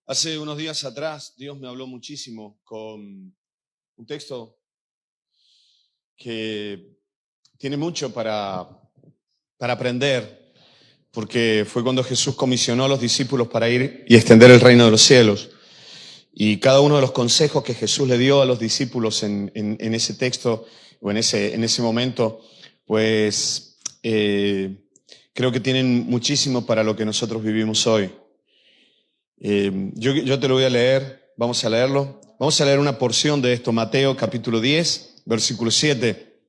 Hace unos días atrás Dios me habló muchísimo con un texto que tiene mucho para aprender, porque fue cuando Jesús comisionó a los discípulos para ir y extender el reino de los cielos. Y cada uno de los consejos que Jesús le dio a los discípulos en ese texto o en ese momento, pues creo que tienen muchísimo para lo que nosotros vivimos hoy. Yo te lo voy a leer, vamos a leerlo. Vamos a leer una porción de esto, Mateo capítulo 10, versículo 7.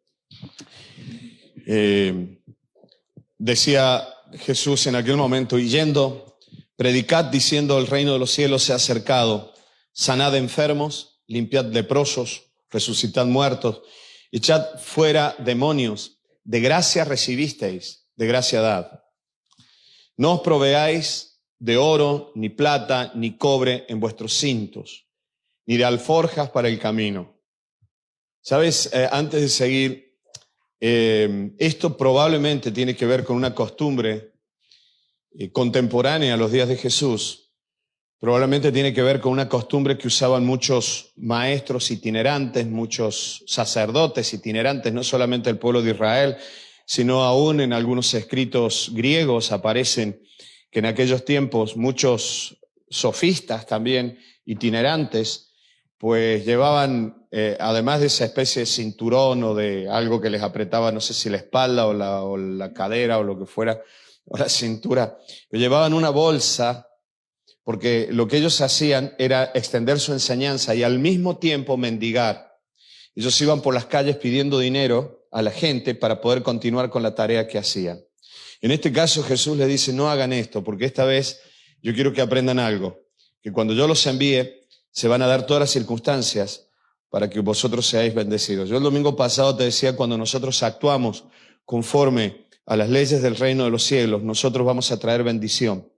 Decía Jesús en aquel momento, y yendo, predicad diciendo, el reino de los cielos se ha acercado, sanad enfermos, limpiad leprosos, resucitad muertos, echad fuera demonios, de gracia recibisteis, de gracia dad. No os proveáis de oro, ni plata, ni cobre en vuestros cintos, ni de alforjas para el camino. ¿Sabes? Antes de seguir, esto probablemente tiene que ver con una costumbre contemporánea a los días de Jesús. Probablemente tiene que ver con una costumbre que usaban muchos maestros itinerantes, muchos sacerdotes itinerantes, no solamente el pueblo de Israel, sino aún en algunos escritos griegos aparecen que en aquellos tiempos muchos sofistas también itinerantes, pues llevaban, además de esa especie de cinturón o de algo que les apretaba, no sé si la espalda o la cadera o lo que fuera, o la cintura, pero llevaban una bolsa, porque lo que ellos hacían era extender su enseñanza y al mismo tiempo mendigar. Ellos iban por las calles pidiendo dinero a la gente para poder continuar con la tarea que hacían. En este caso Jesús les dice, no hagan esto, porque esta vez yo quiero que aprendan algo, que cuando yo los envíe se van a dar todas las circunstancias para que vosotros seáis bendecidos. Yo el domingo pasado te decía, cuando nosotros actuamos conforme a las leyes del reino de los cielos, nosotros vamos a traer bendición,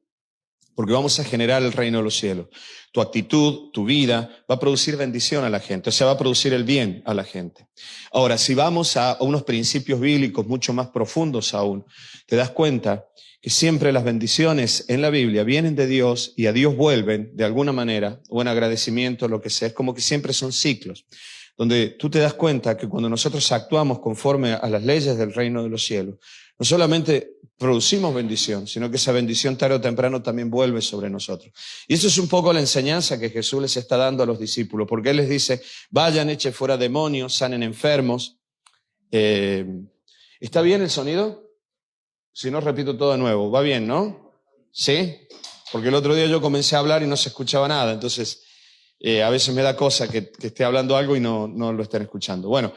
porque vamos a generar el reino de los cielos. Tu actitud, tu vida, va a producir bendición a la gente, o sea, va a producir el bien a la gente. Ahora, si vamos a unos principios bíblicos mucho más profundos aún, te das cuenta que siempre las bendiciones en la Biblia vienen de Dios y a Dios vuelven de alguna manera, o en agradecimiento, lo que sea. Es como que siempre son ciclos, donde tú te das cuenta que cuando nosotros actuamos conforme a las leyes del reino de los cielos, no solamente producimos bendición, sino que esa bendición tarde o temprano también vuelve sobre nosotros. Y eso es un poco la enseñanza que Jesús les está dando a los discípulos, porque Él les dice, vayan, echen fuera demonios, sanen enfermos. ¿Está bien el sonido? Si no, repito todo de nuevo. ¿Va bien, no? ¿Sí? Porque el otro día yo comencé a hablar y no se escuchaba nada, entonces a veces me da cosa que esté hablando algo y no lo estén escuchando. Bueno,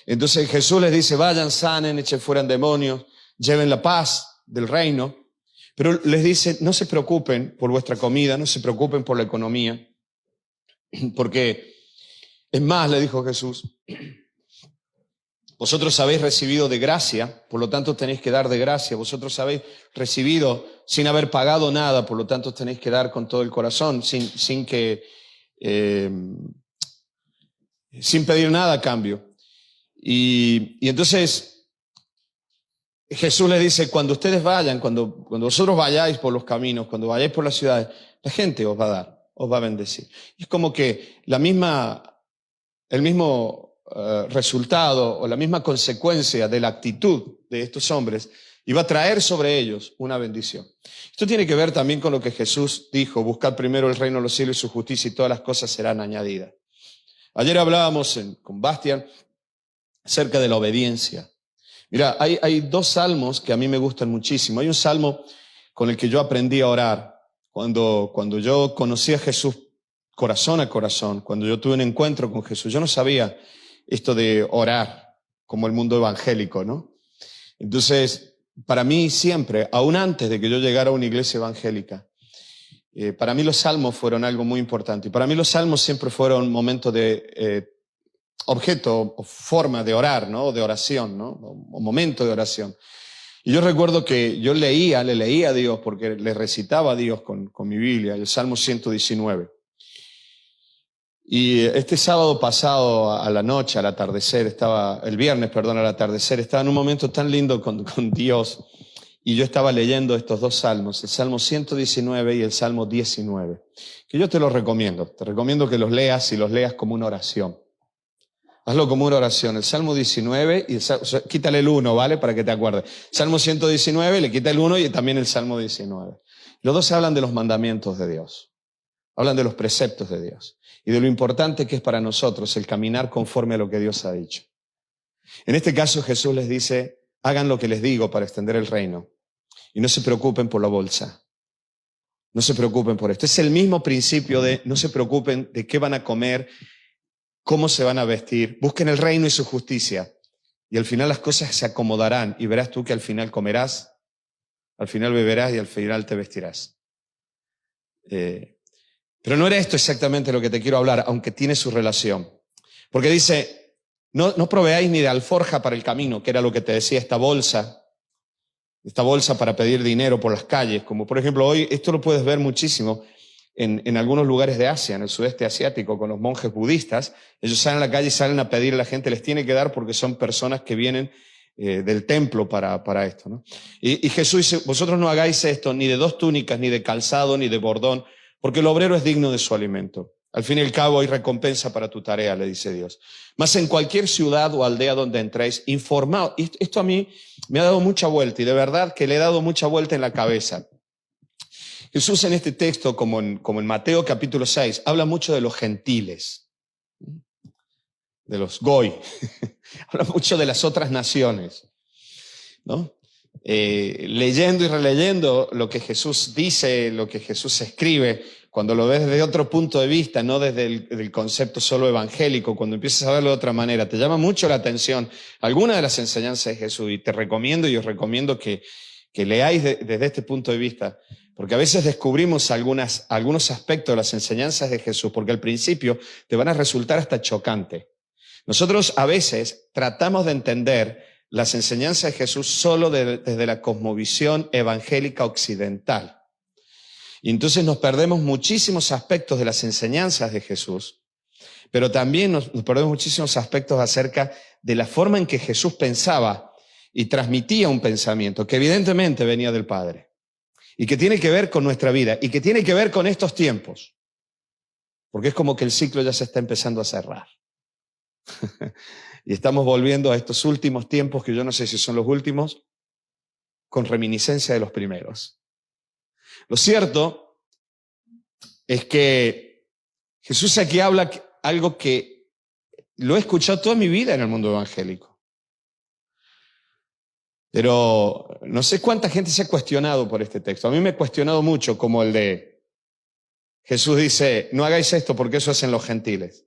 entonces Jesús les dice, vayan, sanen, echen fuera demonios, lleven la paz del reino, pero les dice, no se preocupen por vuestra comida, no se preocupen por la economía, porque es más, le dijo Jesús, vosotros habéis recibido de gracia, por lo tanto tenéis que dar de gracia, vosotros habéis recibido sin haber pagado nada, por lo tanto tenéis que dar con todo el corazón, sin pedir nada a cambio. Y entonces Jesús les dice, cuando ustedes vayan, cuando vosotros vayáis por los caminos, cuando vayáis por las ciudades, la gente os va a dar, os va a bendecir. Y es como que el mismo resultado o la misma consecuencia de la actitud de estos hombres iba a traer sobre ellos una bendición. Esto tiene que ver también con lo que Jesús dijo, buscad primero el reino de los cielos y su justicia y todas las cosas serán añadidas. Ayer hablábamos con Bastián acerca de la obediencia. Mira, hay dos salmos que a mí me gustan muchísimo. Hay un salmo con el que yo aprendí a orar cuando yo conocí a Jesús corazón a corazón, cuando yo tuve un encuentro con Jesús. Yo no sabía esto de orar como el mundo evangélico, ¿no? Entonces, para mí siempre, aún antes de que yo llegara a una iglesia evangélica, para mí los salmos fueron algo muy importante. Y para mí los salmos siempre fueron momentos de objeto o forma de orar, ¿no? De oración, ¿no? O momento de oración. Y yo recuerdo que yo le leía a Dios porque le recitaba a Dios con mi Biblia, el Salmo 119. Y este sábado pasado a la noche, al atardecer, el viernes, al atardecer, estaba en un momento tan lindo con Dios. y yo estaba leyendo estos dos salmos, el Salmo 119 y el Salmo 19, que yo te los recomiendo. Te recomiendo que los leas y los leas como una oración. Hazlo como una oración. El Salmo 19, y quítale el 1, ¿vale? Para que te acuerdes. Salmo 119, le quita el 1 y también el Salmo 19. Los dos hablan de los mandamientos de Dios. Hablan de los preceptos de Dios. Y de lo importante que es para nosotros el caminar conforme a lo que Dios ha dicho. En este caso Jesús les dice, hagan lo que les digo para extender el reino. Y no se preocupen por la bolsa. No se preocupen por esto. Es el mismo principio de no se preocupen de qué van a comer, cómo se van a vestir. Busquen el reino y su justicia. Y al final las cosas se acomodarán. Y verás tú que al final comerás, al final beberás y al final te vestirás. Pero no era esto exactamente lo que te quiero hablar, aunque tiene su relación. Porque dice, no proveáis ni de alforja para el camino, que era lo que te decía esta bolsa para pedir dinero por las calles, como por ejemplo hoy, esto lo puedes ver muchísimo en algunos lugares de Asia, en el sudeste asiático, con los monjes budistas. Ellos salen a la calle y salen a pedir, la gente les tiene que dar porque son personas que vienen del templo para esto, ¿no? Y Jesús dice, vosotros no hagáis esto ni de 2 túnicas, ni de calzado, ni de bordón, porque el obrero es digno de su alimento. Al fin y al cabo hay recompensa para tu tarea, le dice Dios. Mas en cualquier ciudad o aldea donde entréis, informaos. Esto a mí me ha dado mucha vuelta y de verdad que le he dado mucha vuelta en la cabeza. Jesús en este texto, como en Mateo capítulo 6, habla mucho de los gentiles, de los goy, habla mucho de las otras naciones, ¿no? Leyendo y releyendo lo que Jesús dice, lo que Jesús escribe, cuando lo ves desde otro punto de vista, no desde el concepto solo evangélico, cuando empiezas a verlo de otra manera, te llama mucho la atención alguna de las enseñanzas de Jesús y te recomiendo y os recomiendo que leáis desde este punto de vista, porque a veces descubrimos algunos aspectos de las enseñanzas de Jesús, porque al principio te van a resultar hasta chocante. Nosotros a veces tratamos de entender las enseñanzas de Jesús solo desde la cosmovisión evangélica occidental. Y entonces nos perdemos muchísimos aspectos de las enseñanzas de Jesús, pero también nos perdemos muchísimos aspectos acerca de la forma en que Jesús pensaba y transmitía un pensamiento que evidentemente venía del Padre y que tiene que ver con nuestra vida y que tiene que ver con estos tiempos, porque es como que el ciclo ya se está empezando a cerrar. Y estamos volviendo a estos últimos tiempos, que yo no sé si son los últimos, con reminiscencia de los primeros. Lo cierto es que Jesús aquí habla algo que lo he escuchado toda mi vida en el mundo evangélico. Pero no sé cuánta gente se ha cuestionado por este texto. A mí me he cuestionado mucho, como el de Jesús dice, no hagáis esto porque eso hacen los gentiles.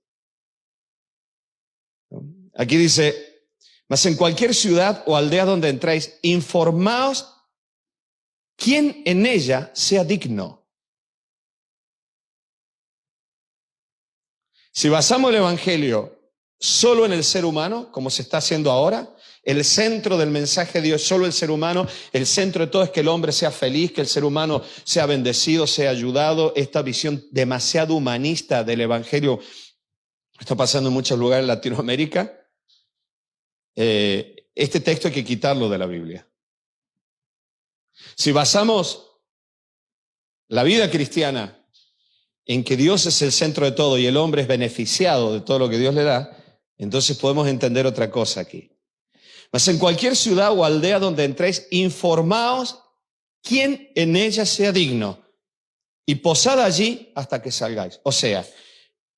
Aquí dice, mas en cualquier ciudad o aldea donde entréis, informaos quién en ella sea digno. Si basamos el evangelio solo en el ser humano, como se está haciendo ahora, el centro del mensaje de Dios es solo el ser humano, el centro de todo es que el hombre sea feliz, que el ser humano sea bendecido, sea ayudado, esta visión demasiado humanista del evangelio está pasando en muchos lugares en Latinoamérica. Este texto hay que quitarlo de la Biblia. Si basamos la vida cristiana en que Dios es el centro de todo y el hombre es beneficiado de todo lo que Dios le da, entonces podemos entender otra cosa aquí. Mas en cualquier ciudad o aldea donde entréis, informaos quién en ella sea digno y posad allí hasta que salgáis. O sea,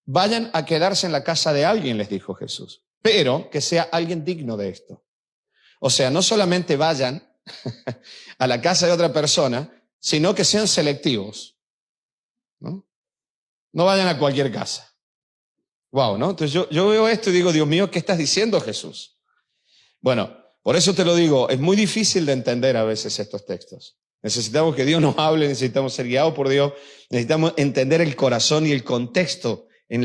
vayan a quedarse en la casa de alguien, les dijo Jesús, pero que sea alguien digno de esto. O sea, no solamente vayan a la casa de otra persona, sino que sean selectivos, ¿no? No vayan a cualquier casa. Wow, ¿no? Entonces yo veo esto y digo, Dios mío, ¿qué estás diciendo, Jesús? Bueno, por eso te lo digo, es muy difícil de entender a veces estos textos. Necesitamos que Dios nos hable, necesitamos ser guiados por Dios, necesitamos entender el corazón y el contexto en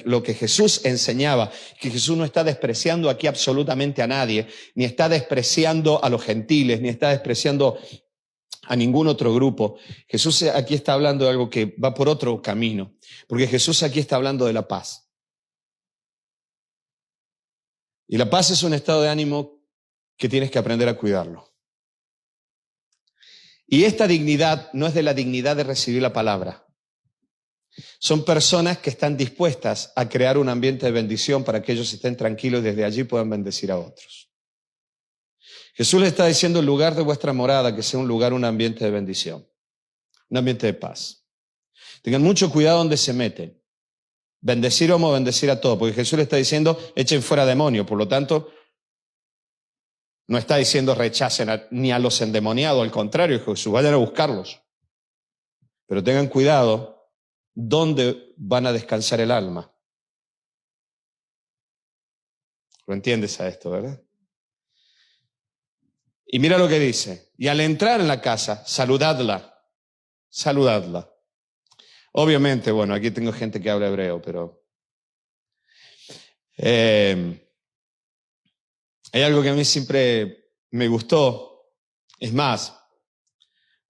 lo que Jesús enseñaba, que Jesús no está despreciando aquí absolutamente a nadie, ni está despreciando a los gentiles, ni está despreciando a ningún otro grupo. Jesús aquí está hablando de algo que va por otro camino, porque Jesús aquí está hablando de la paz. Y la paz es un estado de ánimo que tienes que aprender a cuidarlo. Y esta dignidad no es de la dignidad de recibir la palabra. Son personas que están dispuestas a crear un ambiente de bendición para que ellos estén tranquilos y desde allí puedan bendecir a otros. Jesús le está diciendo el lugar de vuestra morada que sea un lugar, un ambiente de bendición, un ambiente de paz. Tengan mucho cuidado donde se meten. Bendecir o bendecir a todos, porque Jesús le está diciendo echen fuera demonios, por lo tanto no está diciendo rechacen ni a los endemoniados, al contrario, Jesús, vayan a buscarlos. Pero tengan cuidado dónde van a descansar el alma. ¿Lo entiendes a esto, verdad? Y mira lo que dice. Y al entrar en la casa, saludadla. Saludadla. Obviamente, bueno, aquí tengo gente que habla hebreo, pero hay algo que a mí siempre me gustó. Es más,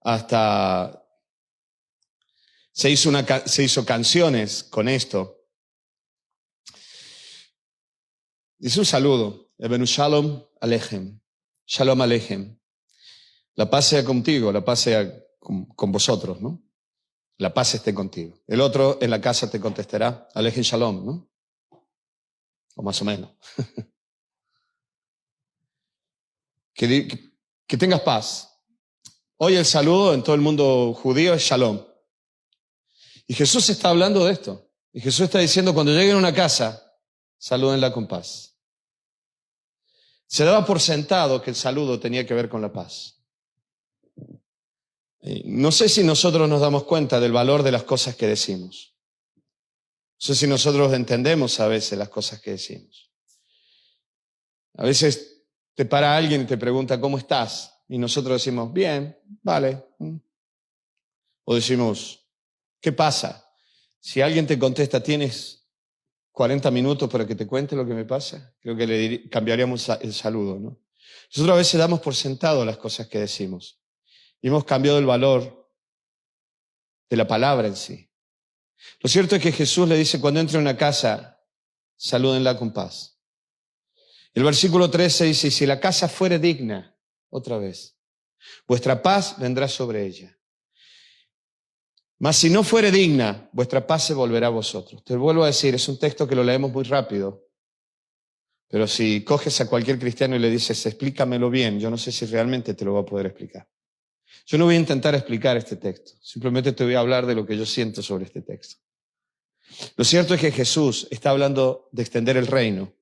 hasta se hizo canciones con esto. Dice un saludo. Ebenu Shalom Aleichem. Shalom Aleichem. La paz sea contigo, la paz sea con vosotros, ¿no? La paz esté contigo. El otro en la casa te contestará, Aleichem Shalom, ¿no? O más o menos. Que tengas paz. Hoy el saludo en todo el mundo judío es Shalom. Y Jesús está hablando de esto. Y Jesús está diciendo, cuando lleguen a una casa, salúdenla con paz. Se daba por sentado que el saludo tenía que ver con la paz. No sé si nosotros nos damos cuenta del valor de las cosas que decimos. No sé si nosotros entendemos a veces las cosas que decimos. A veces te para alguien y te pregunta, ¿cómo estás? Y nosotros decimos, bien, vale. O decimos, ¿qué pasa? Si alguien te contesta, ¿tienes 40 minutos para que te cuente lo que me pasa? Creo que cambiaríamos el saludo, ¿no? Nosotros a veces damos por sentado las cosas que decimos. Y hemos cambiado el valor de la palabra en sí. Lo cierto es que Jesús le dice, cuando entre a una casa, salúdenla con paz. El versículo 13 dice, si la casa fuere digna, otra vez, vuestra paz vendrá sobre ella. Mas si no fuere digna, vuestra paz se volverá a vosotros. Te vuelvo a decir, es un texto que lo leemos muy rápido, pero si coges a cualquier cristiano y le dices, explícamelo bien, yo no sé si realmente te lo va a poder explicar. Yo no voy a intentar explicar este texto, simplemente te voy a hablar de lo que yo siento sobre este texto. Lo cierto es que Jesús está hablando de extender el reino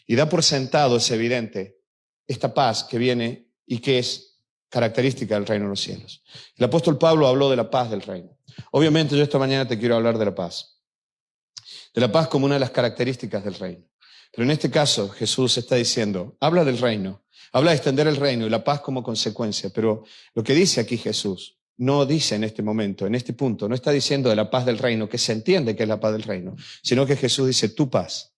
y da por sentado, es evidente, esta paz que viene y que es característica del reino de los cielos. El apóstol Pablo habló de la paz del reino. Obviamente yo esta mañana te quiero hablar de la paz como una de las características del reino. Pero en este caso Jesús está diciendo, habla del reino, habla de extender el reino y la paz como consecuencia, pero lo que dice aquí Jesús no dice en este momento, en este punto, no está diciendo de la paz del reino, que se entiende que es la paz del reino, sino que Jesús dice tu paz,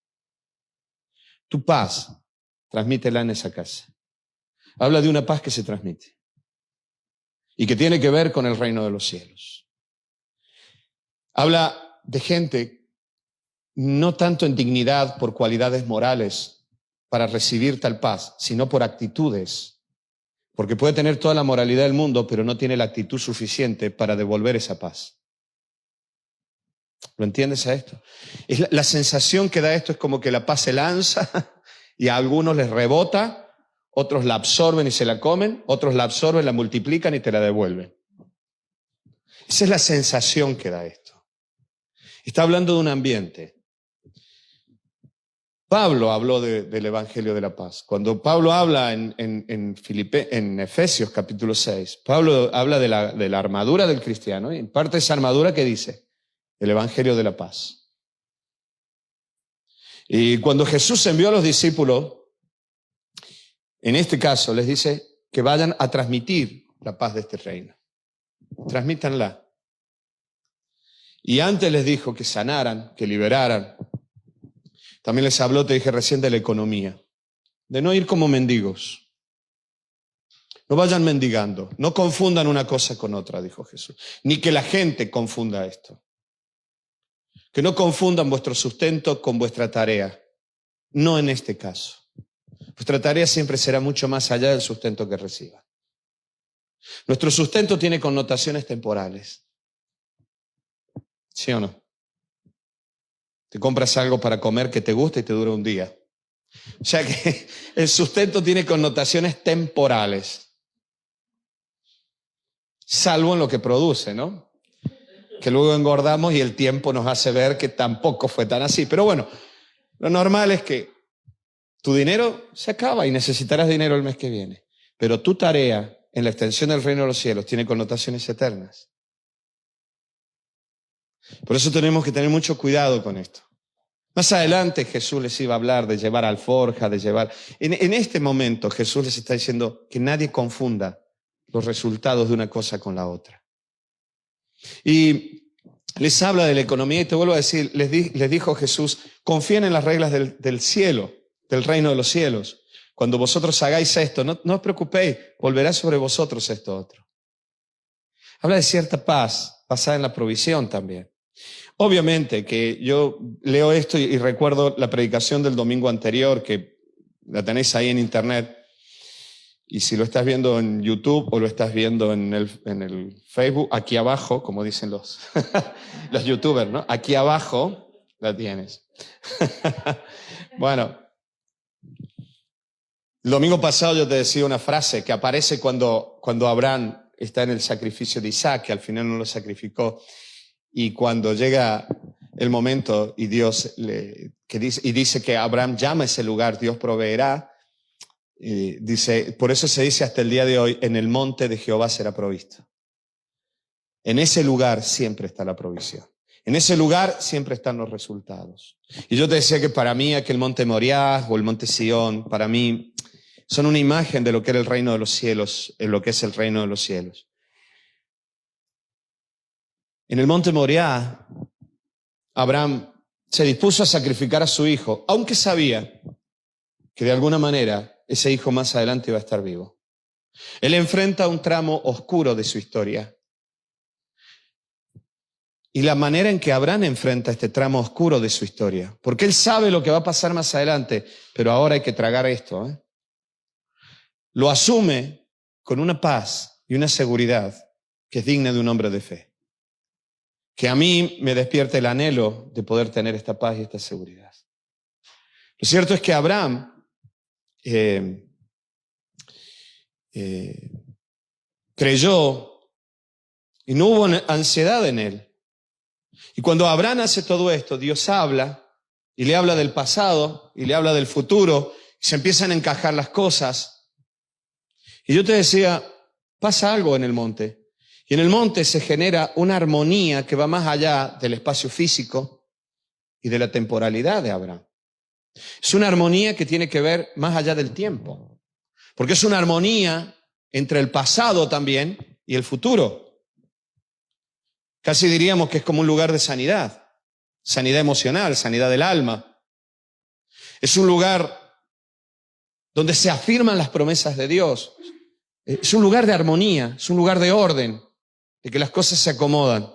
transmítela en esa casa. Habla de una paz que se transmite y que tiene que ver con el reino de los cielos. Habla de gente no tanto en dignidad por cualidades morales para recibir tal paz, sino por actitudes. Porque puede tener toda la moralidad del mundo, pero no tiene la actitud suficiente para devolver esa paz. ¿Lo entiendes a esto? La sensación que da esto es como que la paz se lanza y a algunos les rebota, otros la absorben y se la comen, otros la absorben, la multiplican y te la devuelven. Esa es la sensación que da esto. Está hablando de un ambiente. Pablo habló del Evangelio de la Paz. Cuando Pablo habla en Efesios capítulo 6, Pablo habla de la armadura del cristiano, y en parte esa armadura que dice, el Evangelio de la Paz. Y cuando Jesús envió a los discípulos, en este caso les dice que vayan a transmitir la paz de este reino. Transmítanla. Y antes les dijo que sanaran, que liberaran. También les habló, te dije recién, de la economía, de no ir como mendigos. No vayan mendigando, no confundan una cosa con otra, dijo Jesús. Ni que la gente confunda esto. Que no confundan vuestro sustento con vuestra tarea. No en este caso. Vuestra tarea siempre será mucho más allá del sustento que reciban. Nuestro sustento tiene connotaciones temporales. ¿Sí o no? Te compras algo para comer que te gusta y te dura un día. O sea que el sustento tiene connotaciones temporales. Salvo en lo que produce, ¿no? Que luego engordamos y el tiempo nos hace ver que tampoco fue tan así. Pero bueno, lo normal es que tu dinero se acaba y necesitarás dinero el mes que viene. Pero tu tarea en la extensión del reino de los cielos tiene connotaciones eternas. Por eso tenemos que tener mucho cuidado con esto. Más adelante Jesús les iba a hablar de llevar alforja, de llevar... En este momento Jesús les está diciendo que nadie confunda los resultados de una cosa con la otra. Y les habla de la economía y te vuelvo a decir, les dijo Jesús, confíen en las reglas del cielo, del reino de los cielos. Cuando vosotros hagáis esto, no os preocupéis, volverá sobre vosotros esto otro. Habla de cierta paz, basada en la provisión también. Obviamente que yo leo esto y recuerdo la predicación del domingo anterior, que la tenéis ahí en internet, y si lo estás viendo en YouTube o lo estás viendo en el Facebook, aquí abajo, como dicen los youtubers, ¿no? Aquí abajo la tienes. Bueno, el domingo pasado yo te decía una frase que aparece cuando Abraham está en el sacrificio de Isaac, que al final no lo sacrificó. Y cuando llega el momento y dice que Abraham llama a ese lugar, Dios proveerá, dice, por eso se dice hasta el día de hoy, en el monte de Jehová será provisto. En ese lugar siempre está la provisión. En ese lugar siempre están los resultados. Y yo te decía que para mí aquel monte Moriah o el monte Sión, para mí son una imagen de lo que era el reino de los cielos, en lo que es el reino de los cielos. En el monte Moriah, Abraham se dispuso a sacrificar a su hijo, aunque sabía que de alguna manera ese hijo más adelante iba a estar vivo. Él enfrenta un tramo oscuro de su historia. Y la manera en que Abraham enfrenta este tramo oscuro de su historia, porque él sabe lo que va a pasar más adelante, pero ahora hay que tragar esto, lo asume con una paz y una seguridad que es digna de un hombre de fe. Que a mí me despierta el anhelo de poder tener esta paz y esta seguridad. Lo cierto es que Abraham creyó y no hubo ansiedad en él. Y cuando Abraham hace todo esto, Dios habla y le habla del pasado y le habla del futuro y se empiezan a encajar las cosas. Y yo te decía, pasa algo en el monte. Y en el monte se genera una armonía que va más allá del espacio físico y de la temporalidad de Abraham. Es una armonía que tiene que ver más allá del tiempo, porque es una armonía entre el pasado también y el futuro. Casi diríamos que es como un lugar de sanidad, sanidad emocional, sanidad del alma. Es un lugar donde se afirman las promesas de Dios. Es un lugar de armonía, es un lugar de orden, de que las cosas se acomodan.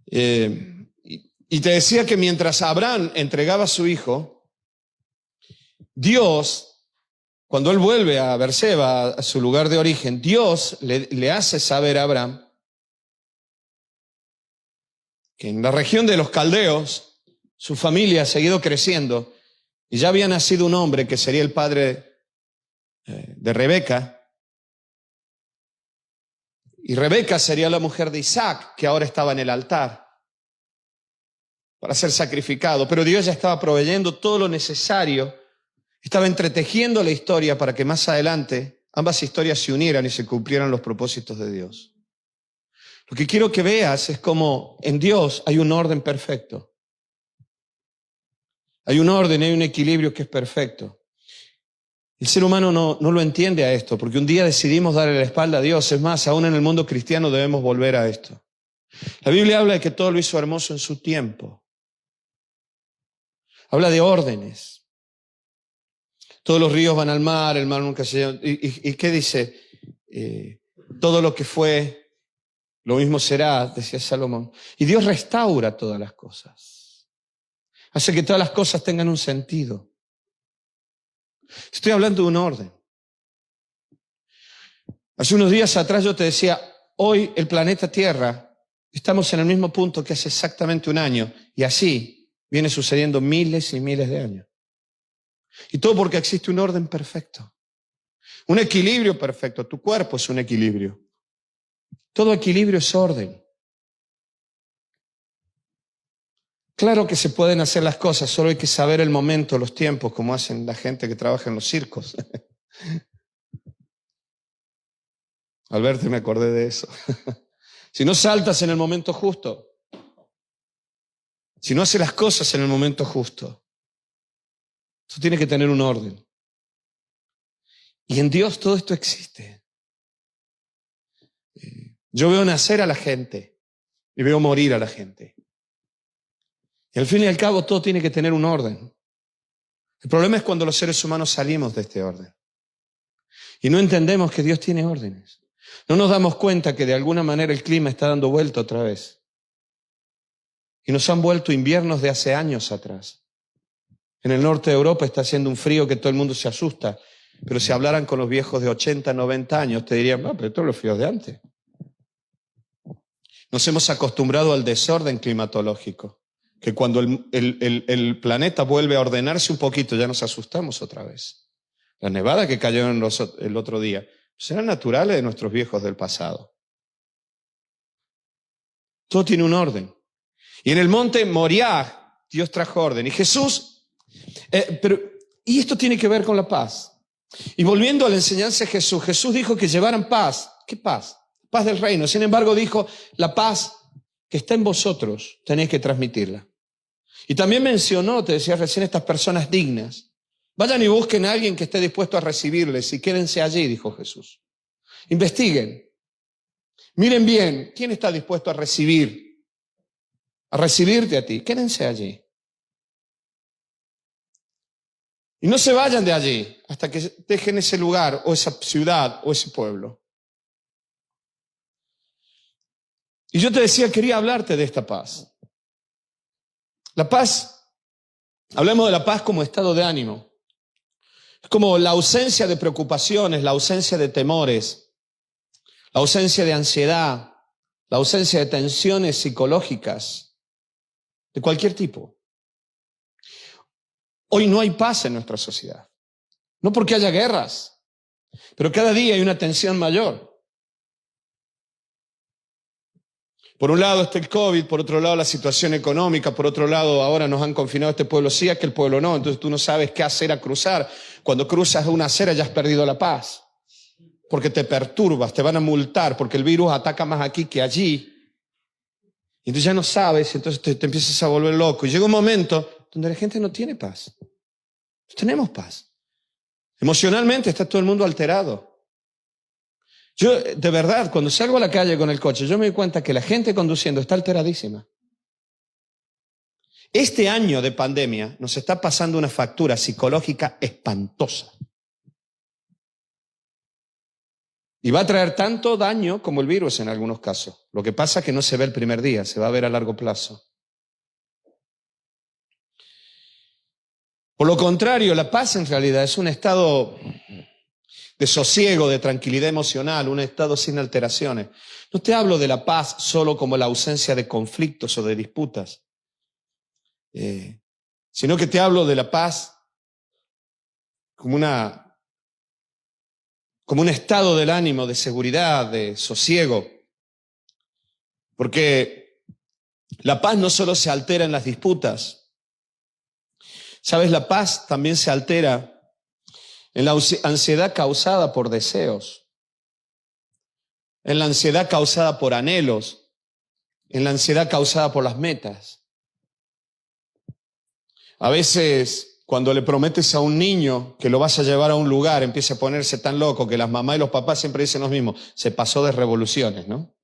Y te decía que mientras Abraham entregaba a su hijo, Dios, cuando él vuelve a Berseba, a su lugar de origen, Dios le hace saber a Abraham que en la región de los caldeos su familia ha seguido creciendo y ya había nacido un hombre que sería el padre de Rebeca. Y Rebeca sería la mujer de Isaac, que ahora estaba en el altar para ser sacrificado. Pero Dios ya estaba proveyendo todo lo necesario, estaba entretejiendo la historia para que más adelante ambas historias se unieran y se cumplieran los propósitos de Dios. Lo que quiero que veas es cómo en Dios hay un orden perfecto. Hay un orden, hay un equilibrio que es perfecto. El ser humano no lo entiende a esto, porque un día decidimos darle la espalda a Dios. Es más, aún en el mundo cristiano debemos volver a esto. La Biblia habla de que todo lo hizo hermoso en su tiempo. Habla de órdenes. Todos los ríos van al mar, el mar nunca se llena. ¿Y qué dice? Todo lo que fue, lo mismo será, decía Salomón. Y Dios restaura todas las cosas. Hace que todas las cosas tengan un sentido. Estoy hablando de un orden. Hace unos días atrás yo te decía, hoy el planeta Tierra, estamos en el mismo punto que hace exactamente un año, y así viene sucediendo miles y miles de años. Y todo porque existe un orden perfecto, un equilibrio perfecto. Tu cuerpo es un equilibrio. Todo equilibrio es orden. Claro que se pueden hacer las cosas, solo hay que saber el momento, los tiempos, como hacen la gente que trabaja en los circos. Al verte me acordé de eso. Si no saltas en el momento justo, si no haces las cosas en el momento justo, eso tiene que tener un orden. Y en Dios todo esto existe. Yo veo nacer a la gente y veo morir a la gente. Y al fin y al cabo todo tiene que tener un orden. El problema es cuando los seres humanos salimos de este orden. Y no entendemos que Dios tiene órdenes. No nos damos cuenta que de alguna manera el clima está dando vuelta otra vez. Y nos han vuelto inviernos de hace años atrás. En el norte de Europa está haciendo un frío que todo el mundo se asusta. Pero si hablaran con los viejos de 80, 90 años, te dirían, pero esto es los fríos de antes. Nos hemos acostumbrado al desorden climatológico. Que cuando el planeta vuelve a ordenarse un poquito, ya nos asustamos otra vez. Las nevadas que cayeron el otro día serán naturales de nuestros viejos del pasado. Todo tiene un orden. Y en el monte Moriah, Dios trajo orden. Y Jesús, y esto tiene que ver con la paz. Y volviendo a la enseñanza de Jesús, Jesús dijo que llevaran paz. ¿Qué paz? Paz del reino. Sin embargo, dijo, la paz que está en vosotros, tenéis que transmitirla. Y también mencionó, te decía recién, estas personas dignas. Vayan y busquen a alguien que esté dispuesto a recibirles y quédense allí, dijo Jesús. Investiguen. Miren bien, ¿quién está dispuesto a recibirte a ti? Quédense allí. Y no se vayan de allí hasta que dejen ese lugar o esa ciudad o ese pueblo. Y yo te decía, quería hablarte de esta paz. La paz, hablemos de la paz como estado de ánimo. Es como la ausencia de preocupaciones, la ausencia de temores, la ausencia de ansiedad, la ausencia de tensiones psicológicas, de cualquier tipo. Hoy no hay paz en nuestra sociedad. No porque haya guerras, pero cada día hay una tensión mayor. Por un lado está el COVID, por otro lado la situación económica, por otro lado ahora nos han confinado a este pueblo sí, a aquel pueblo no, entonces tú no sabes qué acera cruzar. Cuando cruzas una acera ya has perdido la paz, porque te perturbas, te van a multar, porque el virus ataca más aquí que allí. Y entonces ya no sabes, entonces te empiezas a volver loco. Y llega un momento donde la gente no tiene paz. No tenemos paz. Emocionalmente está todo el mundo alterado. Yo, de verdad, cuando salgo a la calle con el coche, yo me doy cuenta que la gente conduciendo está alteradísima. Este año de pandemia nos está pasando una factura psicológica espantosa. Y va a traer tanto daño como el virus en algunos casos. Lo que pasa es que no se ve el primer día, se va a ver a largo plazo. Por lo contrario, la paz en realidad es un estado de sosiego, de tranquilidad emocional, un estado sin alteraciones. No te hablo de la paz solo como la ausencia de conflictos o de disputas, sino que te hablo de la paz como un estado del ánimo, de seguridad, de sosiego. Porque la paz no solo se altera en las disputas. ¿Sabes? La paz también se altera en la ansiedad causada por deseos, en la ansiedad causada por anhelos, en la ansiedad causada por las metas. A veces, cuando le prometes a un niño que lo vas a llevar a un lugar, empieza a ponerse tan loco que las mamás y los papás siempre dicen lo mismo, se pasó de revoluciones, ¿no?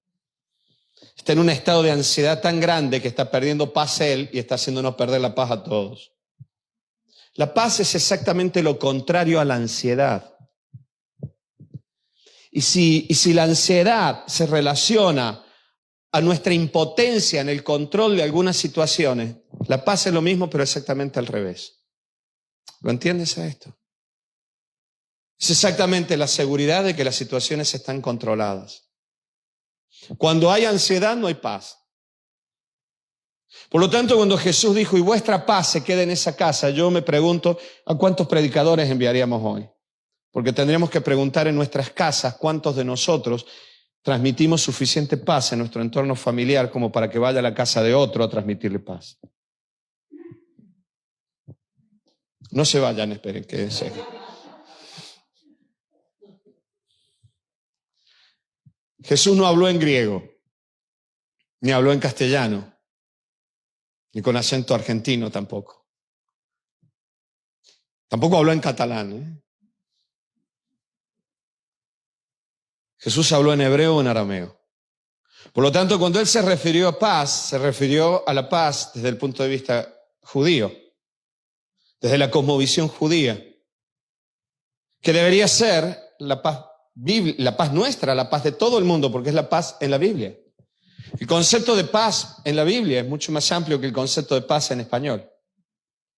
Está en un estado de ansiedad tan grande que está perdiendo paz él y está haciéndonos perder la paz a todos. La paz es exactamente lo contrario a la ansiedad. Y si la ansiedad se relaciona a nuestra impotencia en el control de algunas situaciones, la paz es lo mismo, pero exactamente al revés. ¿Lo entiendes a esto? Es exactamente la seguridad de que las situaciones están controladas. Cuando hay ansiedad, no hay paz. Por lo tanto, cuando Jesús dijo, y vuestra paz se quede en esa casa, yo me pregunto, ¿a cuántos predicadores enviaríamos hoy? Porque tendríamos que preguntar en nuestras casas cuántos de nosotros transmitimos suficiente paz en nuestro entorno familiar como para que vaya a la casa de otro a transmitirle paz. No se vayan, esperen, que se... Jesús no habló en griego, ni habló en castellano, ni con acento argentino tampoco. Tampoco habló en catalán, ¿eh? Jesús habló en hebreo o en arameo. Por lo tanto, cuando Él se refirió a paz, se refirió a la paz desde el punto de vista judío, desde la cosmovisión judía, que debería ser la paz nuestra, la paz de todo el mundo, porque es la paz en la Biblia. El concepto de paz en la Biblia es mucho más amplio que el concepto de paz en español,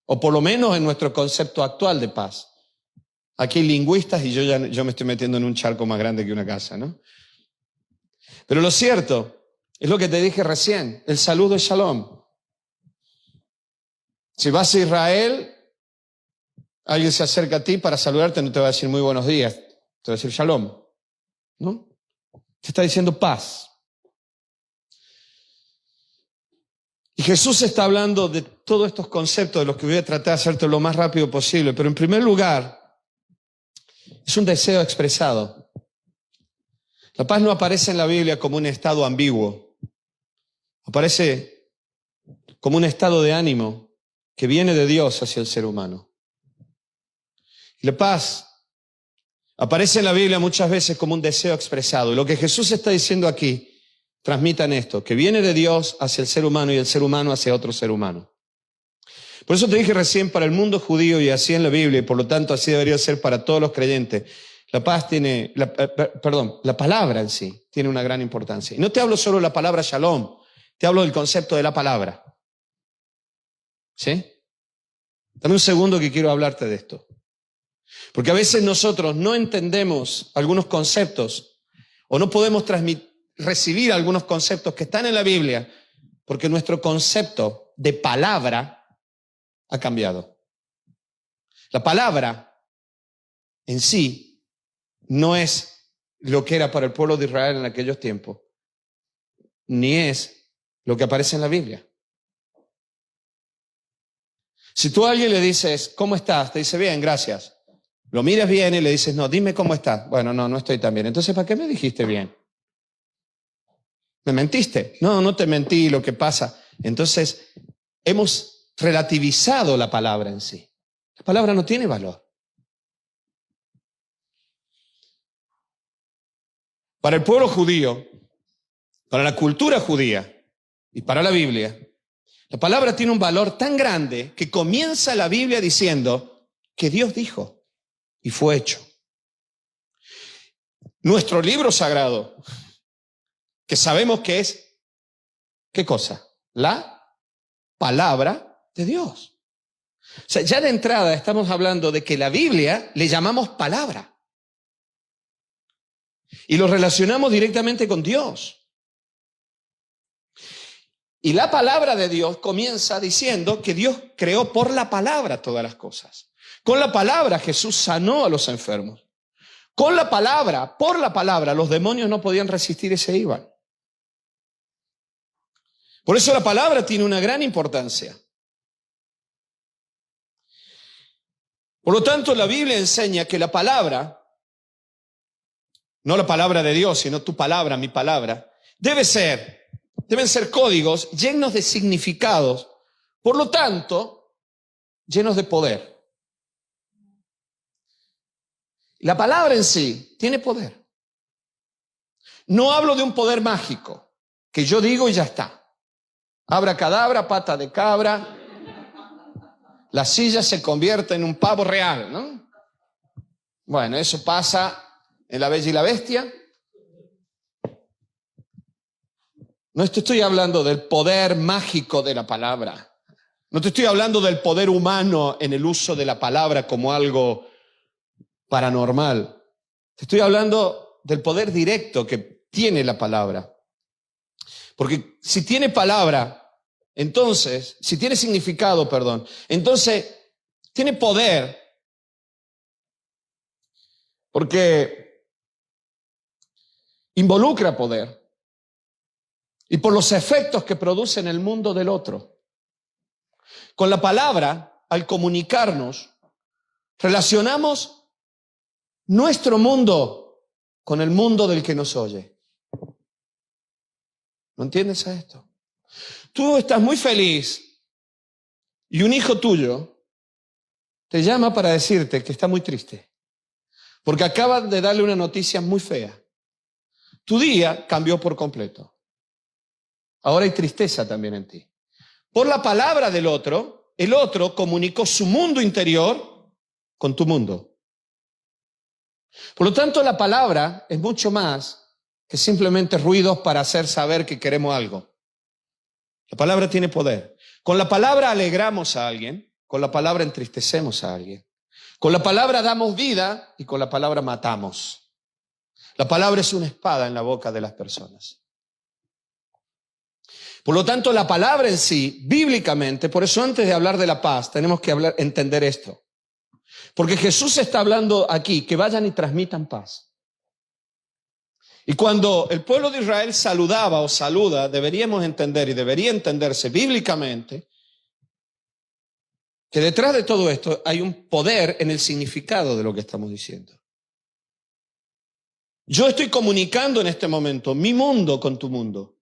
o por lo menos en nuestro concepto actual de paz. Aquí hay lingüistas y yo me estoy metiendo en un charco más grande que una casa, ¿no? Pero lo cierto es lo que te dije recién, el saludo es shalom. Si vas a Israel, alguien se acerca a ti para saludarte, no te va a decir muy buenos días, te va a decir shalom, ¿no? Te está diciendo paz. Y Jesús está hablando de todos estos conceptos de los que voy a tratar de hacerte lo más rápido posible, pero en primer lugar, es un deseo expresado. La paz no aparece en la Biblia como un estado ambiguo. Aparece como un estado de ánimo que viene de Dios hacia el ser humano. Y la paz aparece en la Biblia muchas veces como un deseo expresado. Y lo que Jesús está diciendo aquí, transmitan esto, que viene de Dios hacia el ser humano y el ser humano hacia otro ser humano. Por eso te dije recién, para el mundo judío y así en la Biblia, y por lo tanto así debería ser para todos los creyentes, la palabra en sí tiene una gran importancia. Y no te hablo solo de la palabra shalom, te hablo del concepto de la palabra. ¿Sí? Dame un segundo que quiero hablarte de esto. Porque a veces nosotros no entendemos algunos conceptos o no podemos recibir algunos conceptos que están en la Biblia porque nuestro concepto de palabra ha cambiado. La palabra en sí no es lo que era para el pueblo de Israel en aquellos tiempos, ni es lo que aparece en la Biblia. Si tú a alguien le dices, ¿cómo estás? Te dice, bien, gracias. Lo miras bien y le dices, no, dime cómo estás. Bueno, no estoy tan bien. Entonces, ¿para qué me dijiste bien? ¿Me mentiste? No te mentí, lo que pasa. Entonces, hemos relativizado la palabra en sí. La palabra no tiene valor. Para el pueblo judío, para la cultura judía y para la Biblia, la palabra tiene un valor tan grande que comienza la Biblia diciendo que Dios dijo y fue hecho. Nuestro libro sagrado, que sabemos que es, ¿qué cosa? La palabra de Dios. O sea, ya de entrada estamos hablando de que la Biblia le llamamos palabra. Y lo relacionamos directamente con Dios. Y la palabra de Dios comienza diciendo que Dios creó por la palabra todas las cosas. Con la palabra Jesús sanó a los enfermos. Con la palabra, por la palabra, los demonios no podían resistir y se iban. Por eso la palabra tiene una gran importancia. Por lo tanto, la Biblia enseña que la palabra, no la palabra de Dios, sino tu palabra, mi palabra, deben ser códigos llenos de significados, por lo tanto, llenos de poder. La palabra en sí tiene poder. No hablo de un poder mágico, que yo digo y ya está. Abracadabra, pata de cabra, la silla se convierte en un pavo real, ¿no? Bueno, eso pasa en La Bella y la Bestia. No te estoy hablando del poder mágico de la palabra. No te estoy hablando del poder humano en el uso de la palabra como algo paranormal. Te estoy hablando del poder directo que tiene la palabra. Porque si tiene palabra, entonces, si tiene significado, perdón, entonces tiene poder. Porque involucra poder. Y por los efectos que produce en el mundo del otro. Con la palabra, al comunicarnos, relacionamos nuestro mundo con el mundo del que nos oye. ¿No entiendes a esto? Tú estás muy feliz y un hijo tuyo te llama para decirte que está muy triste, porque acaban de darle una noticia muy fea. Tu día cambió por completo. Ahora hay tristeza también en ti. Por la palabra del otro, el otro comunicó su mundo interior con tu mundo. Por lo tanto, la palabra es mucho más que simplemente ruidos para hacer saber que queremos algo. La palabra tiene poder. Con la palabra alegramos a alguien, con la palabra entristecemos a alguien. Con la palabra damos vida y con la palabra matamos. La palabra es una espada en la boca de las personas. Por lo tanto, la palabra en sí, bíblicamente, por eso antes de hablar de la paz, tenemos que entender esto. Porque Jesús está hablando aquí, que vayan y transmitan paz. Y cuando el pueblo de Israel saludaba o saluda, deberíamos entender y debería entenderse bíblicamente que detrás de todo esto hay un poder en el significado de lo que estamos diciendo. Yo estoy comunicando en este momento mi mundo con tu mundo.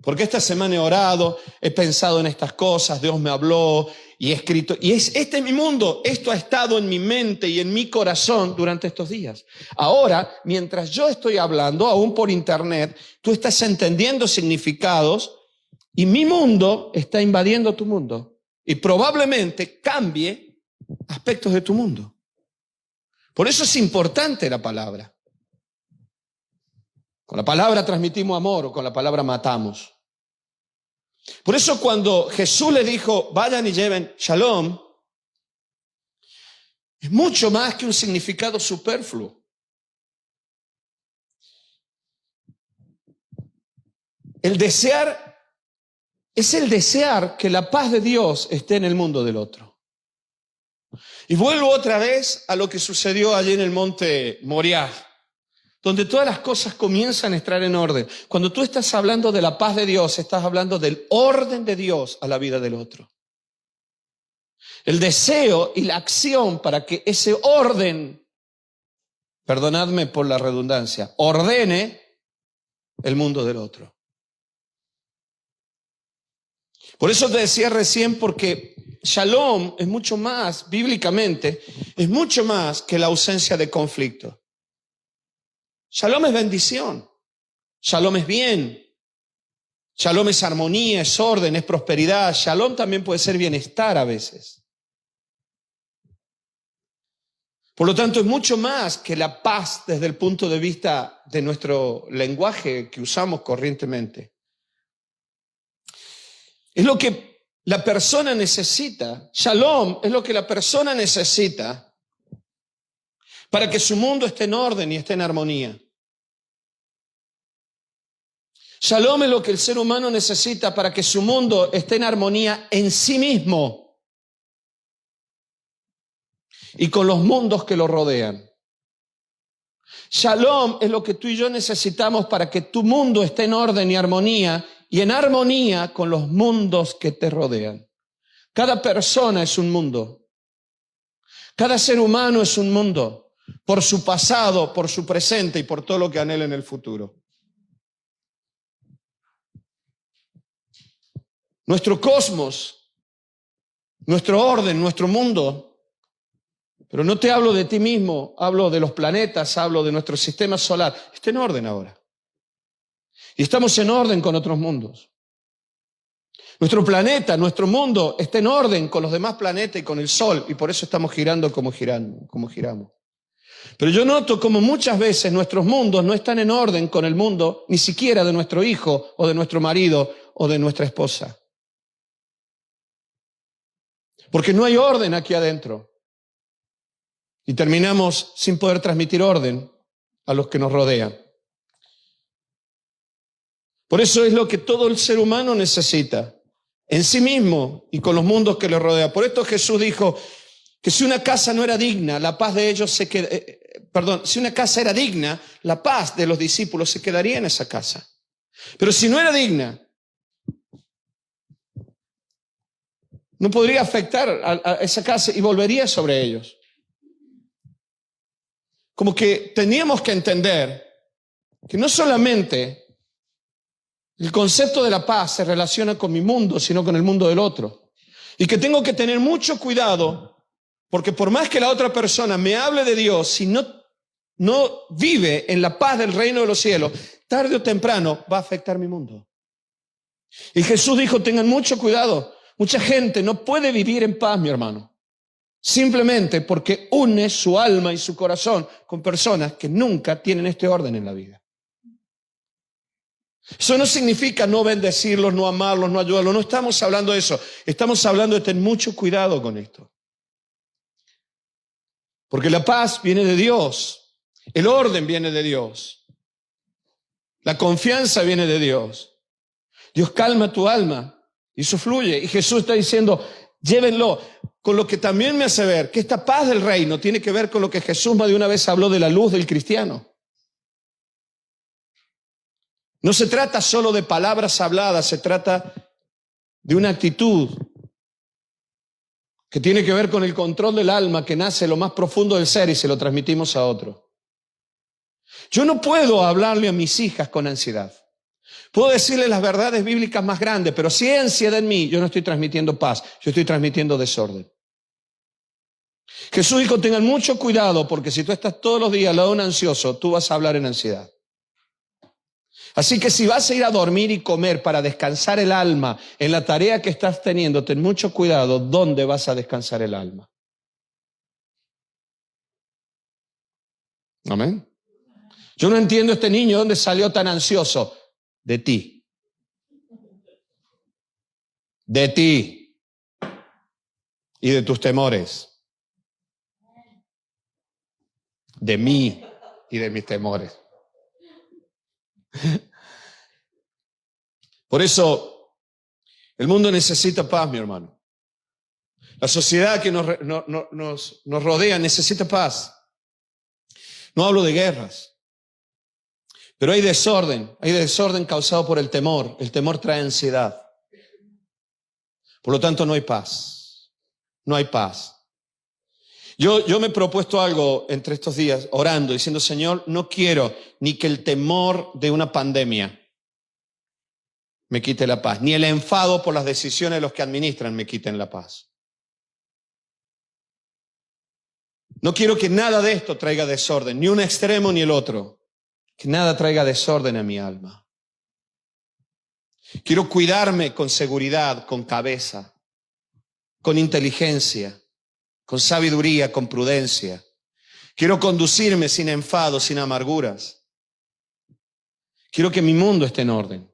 Porque esta semana he orado, he pensado en estas cosas, Dios me habló y he escrito. Y este es mi mundo, esto ha estado en mi mente y en mi corazón durante estos días. Ahora, mientras yo estoy hablando, aún por internet, tú estás entendiendo significados y mi mundo está invadiendo tu mundo. Y probablemente cambie aspectos de tu mundo. Por eso es importante la palabra. Con la palabra transmitimos amor o con la palabra matamos. Por eso cuando Jesús le dijo, vayan y lleven shalom, es mucho más que un significado superfluo. El desear es el desear que la paz de Dios esté en el mundo del otro. Y vuelvo otra vez a lo que sucedió allí en el monte Moriah, donde todas las cosas comienzan a estar en orden. Cuando tú estás hablando de la paz de Dios, estás hablando del orden de Dios a la vida del otro. El deseo y la acción para que ese orden, perdonadme por la redundancia, ordene el mundo del otro. Por eso te decía recién, porque shalom es mucho más, bíblicamente, es mucho más que la ausencia de conflicto. Shalom es bendición, shalom es bien, shalom es armonía, es orden, es prosperidad, shalom también puede ser bienestar a veces. Por lo tanto, es mucho más que la paz desde el punto de vista de nuestro lenguaje que usamos corrientemente. Es lo que la persona necesita, shalom es lo que la persona necesita para que su mundo esté en orden y esté en armonía. Shalom es lo que el ser humano necesita para que su mundo esté en armonía en sí mismo y con los mundos que lo rodean. Shalom es lo que tú y yo necesitamos para que tu mundo esté en orden y armonía y en armonía con los mundos que te rodean. Cada persona es un mundo. Cada ser humano es un mundo por su pasado, por su presente y por todo lo que anhela en el futuro. Nuestro cosmos, nuestro orden, nuestro mundo. Pero no te hablo de ti mismo, hablo de los planetas, hablo de nuestro sistema solar. Está en orden ahora. Y estamos en orden con otros mundos. Nuestro planeta, nuestro mundo está en orden con los demás planetas y con el Sol. Y por eso estamos girando como giramos. Pero yo noto como muchas veces nuestros mundos no están en orden con el mundo, ni siquiera de nuestro hijo o de nuestro marido o de nuestra esposa. Porque no hay orden aquí adentro. Y terminamos sin poder transmitir orden a los que nos rodean. Por eso es lo que todo el ser humano necesita, en sí mismo y con los mundos que le rodean. Por esto Jesús dijo que si una casa no era digna, la paz de ellos se queda, si una casa era digna, la paz de los discípulos se quedaría en esa casa. Pero si no era digna, no podría afectar a esa casa y volvería sobre ellos. Como que teníamos que entender que no solamente el concepto de la paz se relaciona con mi mundo, sino con el mundo del otro. Y que tengo que tener mucho cuidado, porque por más que la otra persona me hable de Dios, si no vive en la paz del reino de los cielos, tarde o temprano va a afectar mi mundo. Y Jesús dijo, tengan mucho cuidado. Mucha gente no puede vivir en paz, mi hermano, simplemente porque une su alma y su corazón con personas que nunca tienen este orden en la vida. Eso no significa no bendecirlos, no amarlos, no ayudarlos. No estamos hablando de eso. Estamos hablando de tener mucho cuidado con esto. Porque la paz viene de Dios. El orden viene de Dios. La confianza viene de Dios. Dios calma tu alma y eso fluye. Y Jesús está diciendo, llévenlo. Con lo que también me hace ver que esta paz del reino tiene que ver con lo que Jesús más de una vez habló de la luz del cristiano. No se trata solo de palabras habladas, se trata de una actitud que tiene que ver con el control del alma que nace en lo más profundo del ser y se lo transmitimos a otro. Yo no puedo hablarle a mis hijas con ansiedad. Puedo decirles las verdades bíblicas más grandes, pero si hay ansiedad en mí, yo no estoy transmitiendo paz, yo estoy transmitiendo desorden. Jesús dijo, tengan mucho cuidado porque si tú estás todos los días al lado de un ansioso, tú vas a hablar en ansiedad. Así que si vas a ir a dormir y comer para descansar el alma en la tarea que estás teniendo, ten mucho cuidado dónde vas a descansar el alma. Amén. Yo no entiendo este niño, ¿dónde salió tan ansioso? De ti. De ti. Y de tus temores. De mí y de mis temores. Por eso, el mundo necesita paz, mi hermano. La sociedad que nos rodea necesita paz. No hablo de guerras, pero hay desorden causado por el temor. El temor trae ansiedad. Por lo tanto, no hay paz. No hay paz. Yo me he propuesto algo entre estos días, orando, diciendo, Señor, no quiero ni que el temor de una pandemia me quite la paz, ni el enfado por las decisiones de los que administran me quiten la paz. No quiero que nada de esto traiga desorden, ni un extremo ni el otro. Que nada traiga desorden a mi alma. Quiero cuidarme con seguridad, con cabeza, con inteligencia, con sabiduría, con prudencia. Quiero conducirme sin enfado, sin amarguras. Quiero que mi mundo esté en orden.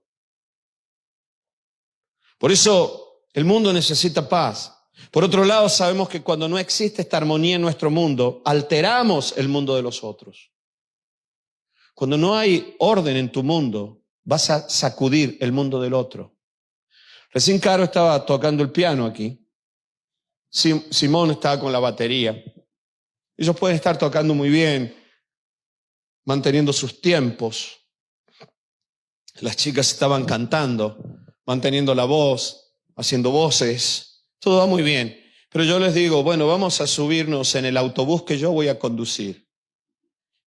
Por eso el mundo necesita paz. Por otro lado, sabemos que cuando no existe esta armonía en nuestro mundo, alteramos el mundo de los otros. Cuando no hay orden en tu mundo, vas a sacudir el mundo del otro. Recién Caro estaba tocando el piano aquí. Simón estaba con la batería. Ellos pueden estar tocando muy bien, manteniendo sus tiempos. Las chicas estaban cantando, manteniendo la voz, haciendo voces. Todo va muy bien. Pero yo les digo, bueno, vamos a subirnos en el autobús que yo voy a conducir.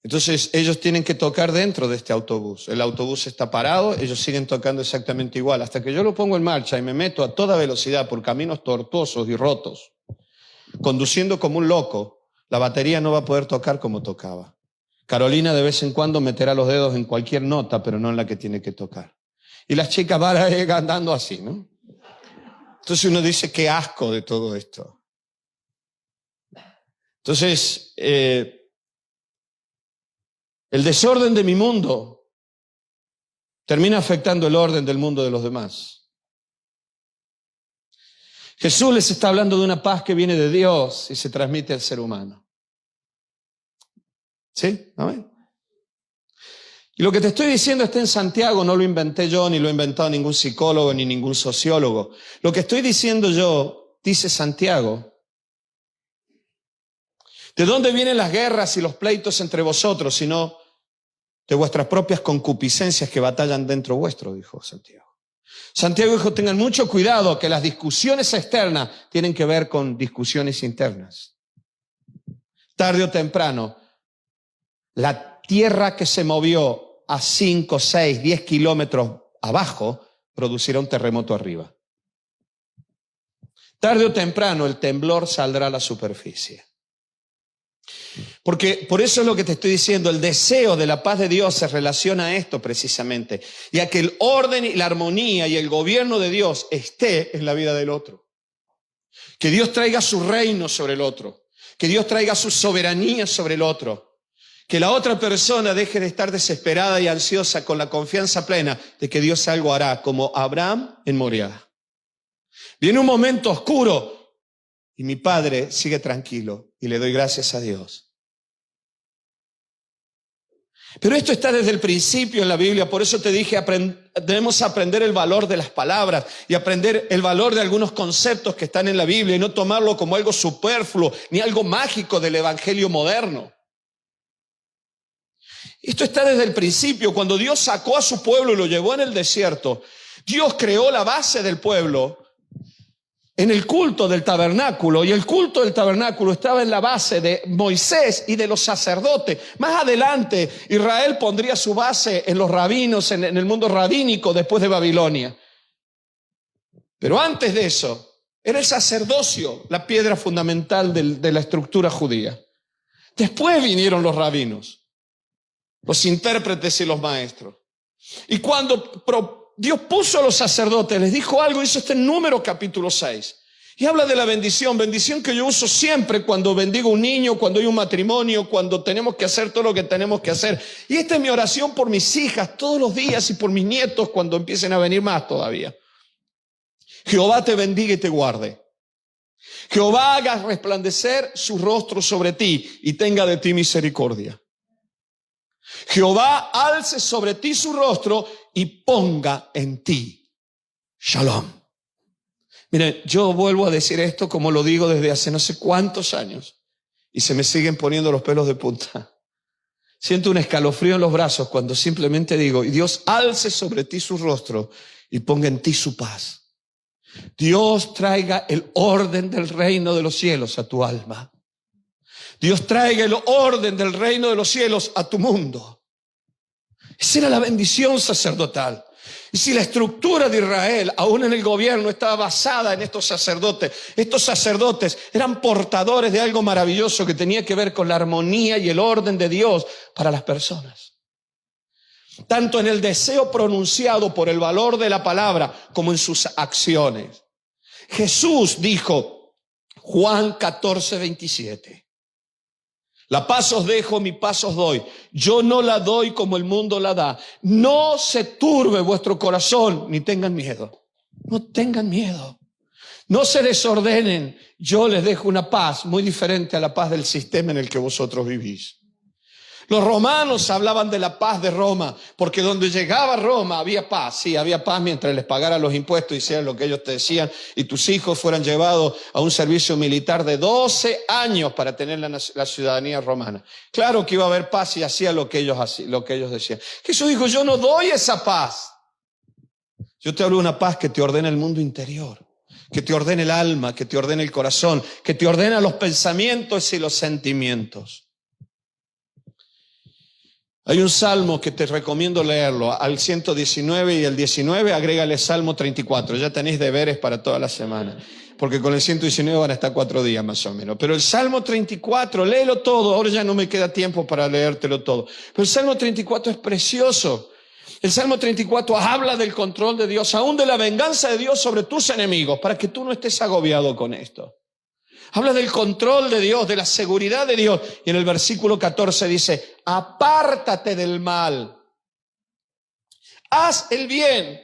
Entonces ellos tienen que tocar dentro de este autobús. El autobús está parado, ellos siguen tocando exactamente igual. Hasta que yo lo pongo en marcha y me meto a toda velocidad por caminos tortuosos y rotos, conduciendo como un loco, la batería no va a poder tocar como tocaba. Carolina de vez en cuando meterá los dedos en cualquier nota, pero no en la que tiene que tocar. Y las chicas van andando así, ¿no? Entonces uno dice, qué asco de todo esto. Entonces, el desorden de mi mundo termina afectando el orden del mundo de los demás. Jesús les está hablando de una paz que viene de Dios y se transmite al ser humano. ¿Sí? ¿Amén? Y lo que te estoy diciendo está en Santiago, no lo inventé yo, ni lo ha inventado ningún psicólogo, ni ningún sociólogo. Lo que estoy diciendo yo, dice Santiago. ¿De dónde vienen las guerras y los pleitos entre vosotros, sino de vuestras propias concupiscencias que batallan dentro vuestro? Dijo Santiago. Santiago dijo, tengan mucho cuidado, que las discusiones externas tienen que ver con discusiones internas. Tarde o temprano, la tierra que se movió a 5, 6, 10 kilómetros abajo producirá un terremoto arriba. Tarde o temprano el temblor saldrá a la superficie. Porque por eso es lo que te estoy diciendo, el deseo de la paz de Dios se relaciona a esto precisamente, y a que el orden y la armonía y el gobierno de Dios esté en la vida del otro. Que Dios traiga su reino sobre el otro, que Dios traiga su soberanía sobre el otro, que la otra persona deje de estar desesperada y ansiosa con la confianza plena de que Dios algo hará, como Abraham en Moriah. Viene un momento oscuro y mi padre sigue tranquilo y le doy gracias a Dios. Pero esto está desde el principio en la Biblia, por eso te dije, debemos aprender el valor de las palabras y aprender el valor de algunos conceptos que están en la Biblia y no tomarlo como algo superfluo ni algo mágico del evangelio moderno. Esto está desde el principio, cuando Dios sacó a su pueblo y lo llevó en el desierto. Dios creó la base del pueblo en el culto del tabernáculo, y el culto del tabernáculo estaba en la base de Moisés y de los sacerdotes. Más adelante Israel pondría su base en los rabinos, en el mundo rabínico después de Babilonia. Pero antes de eso era el sacerdocio la piedra fundamental de la estructura judía. Después vinieron los rabinos, los intérpretes y los maestros. Y cuando Dios puso a los sacerdotes, les dijo algo, hizo este en Números capítulo 6. Y habla de la bendición que yo uso siempre cuando bendigo a un niño, cuando hay un matrimonio, cuando tenemos que hacer todo lo que tenemos que hacer. Y esta es mi oración por mis hijas todos los días y por mis nietos cuando empiecen a venir más todavía. Jehová te bendiga y te guarde. Jehová haga resplandecer su rostro sobre ti y tenga de ti misericordia. Jehová alce sobre ti su rostro y ponga en ti shalom. Miren, yo vuelvo a decir esto como lo digo desde hace no sé cuántos años y se me siguen poniendo los pelos de punta. Siento un escalofrío en los brazos cuando simplemente digo, y Dios alce sobre ti su rostro y ponga en ti su paz. Dios traiga el orden del reino de los cielos a tu alma. Dios traiga el orden del reino de los cielos a tu mundo. Esa era la bendición sacerdotal. Y si la estructura de Israel, aún en el gobierno, estaba basada en estos sacerdotes eran portadores de algo maravilloso que tenía que ver con la armonía y el orden de Dios para las personas. Tanto en el deseo pronunciado por el valor de la palabra como en sus acciones. Jesús dijo, Juan 14:27. La paz os dejo, mi paz os doy. Yo no la doy como el mundo la da. No se turbe vuestro corazón, ni tengan miedo. No tengan miedo. No se desordenen. Yo les dejo una paz muy diferente a la paz del sistema en el que vosotros vivís. Los romanos hablaban de la paz de Roma, porque donde llegaba Roma había paz. Sí, había paz mientras les pagaran los impuestos y hicieran lo que ellos te decían y tus hijos fueran llevados a un servicio militar de 12 años para tener la ciudadanía romana. Claro que iba a haber paz y hacía lo que ellos decían. Jesús dijo, yo no doy esa paz. Yo te hablo de una paz que te ordena el mundo interior, que te ordena el alma, que te ordena el corazón, que te ordena los pensamientos y los sentimientos. Hay un salmo que te recomiendo leerlo, al 119 y el 19, agrégale Salmo 34. Ya tenéis deberes para toda la semana, porque con el 119 van a estar 4 días más o menos. Pero el Salmo 34, léelo todo, ahora ya no me queda tiempo para leértelo todo. Pero el Salmo 34 es precioso. El Salmo 34 habla del control de Dios, aún de la venganza de Dios sobre tus enemigos, para que tú no estés agobiado con esto. Habla del control de Dios, de la seguridad de Dios. Y en el versículo 14 dice, apártate del mal. Haz el bien.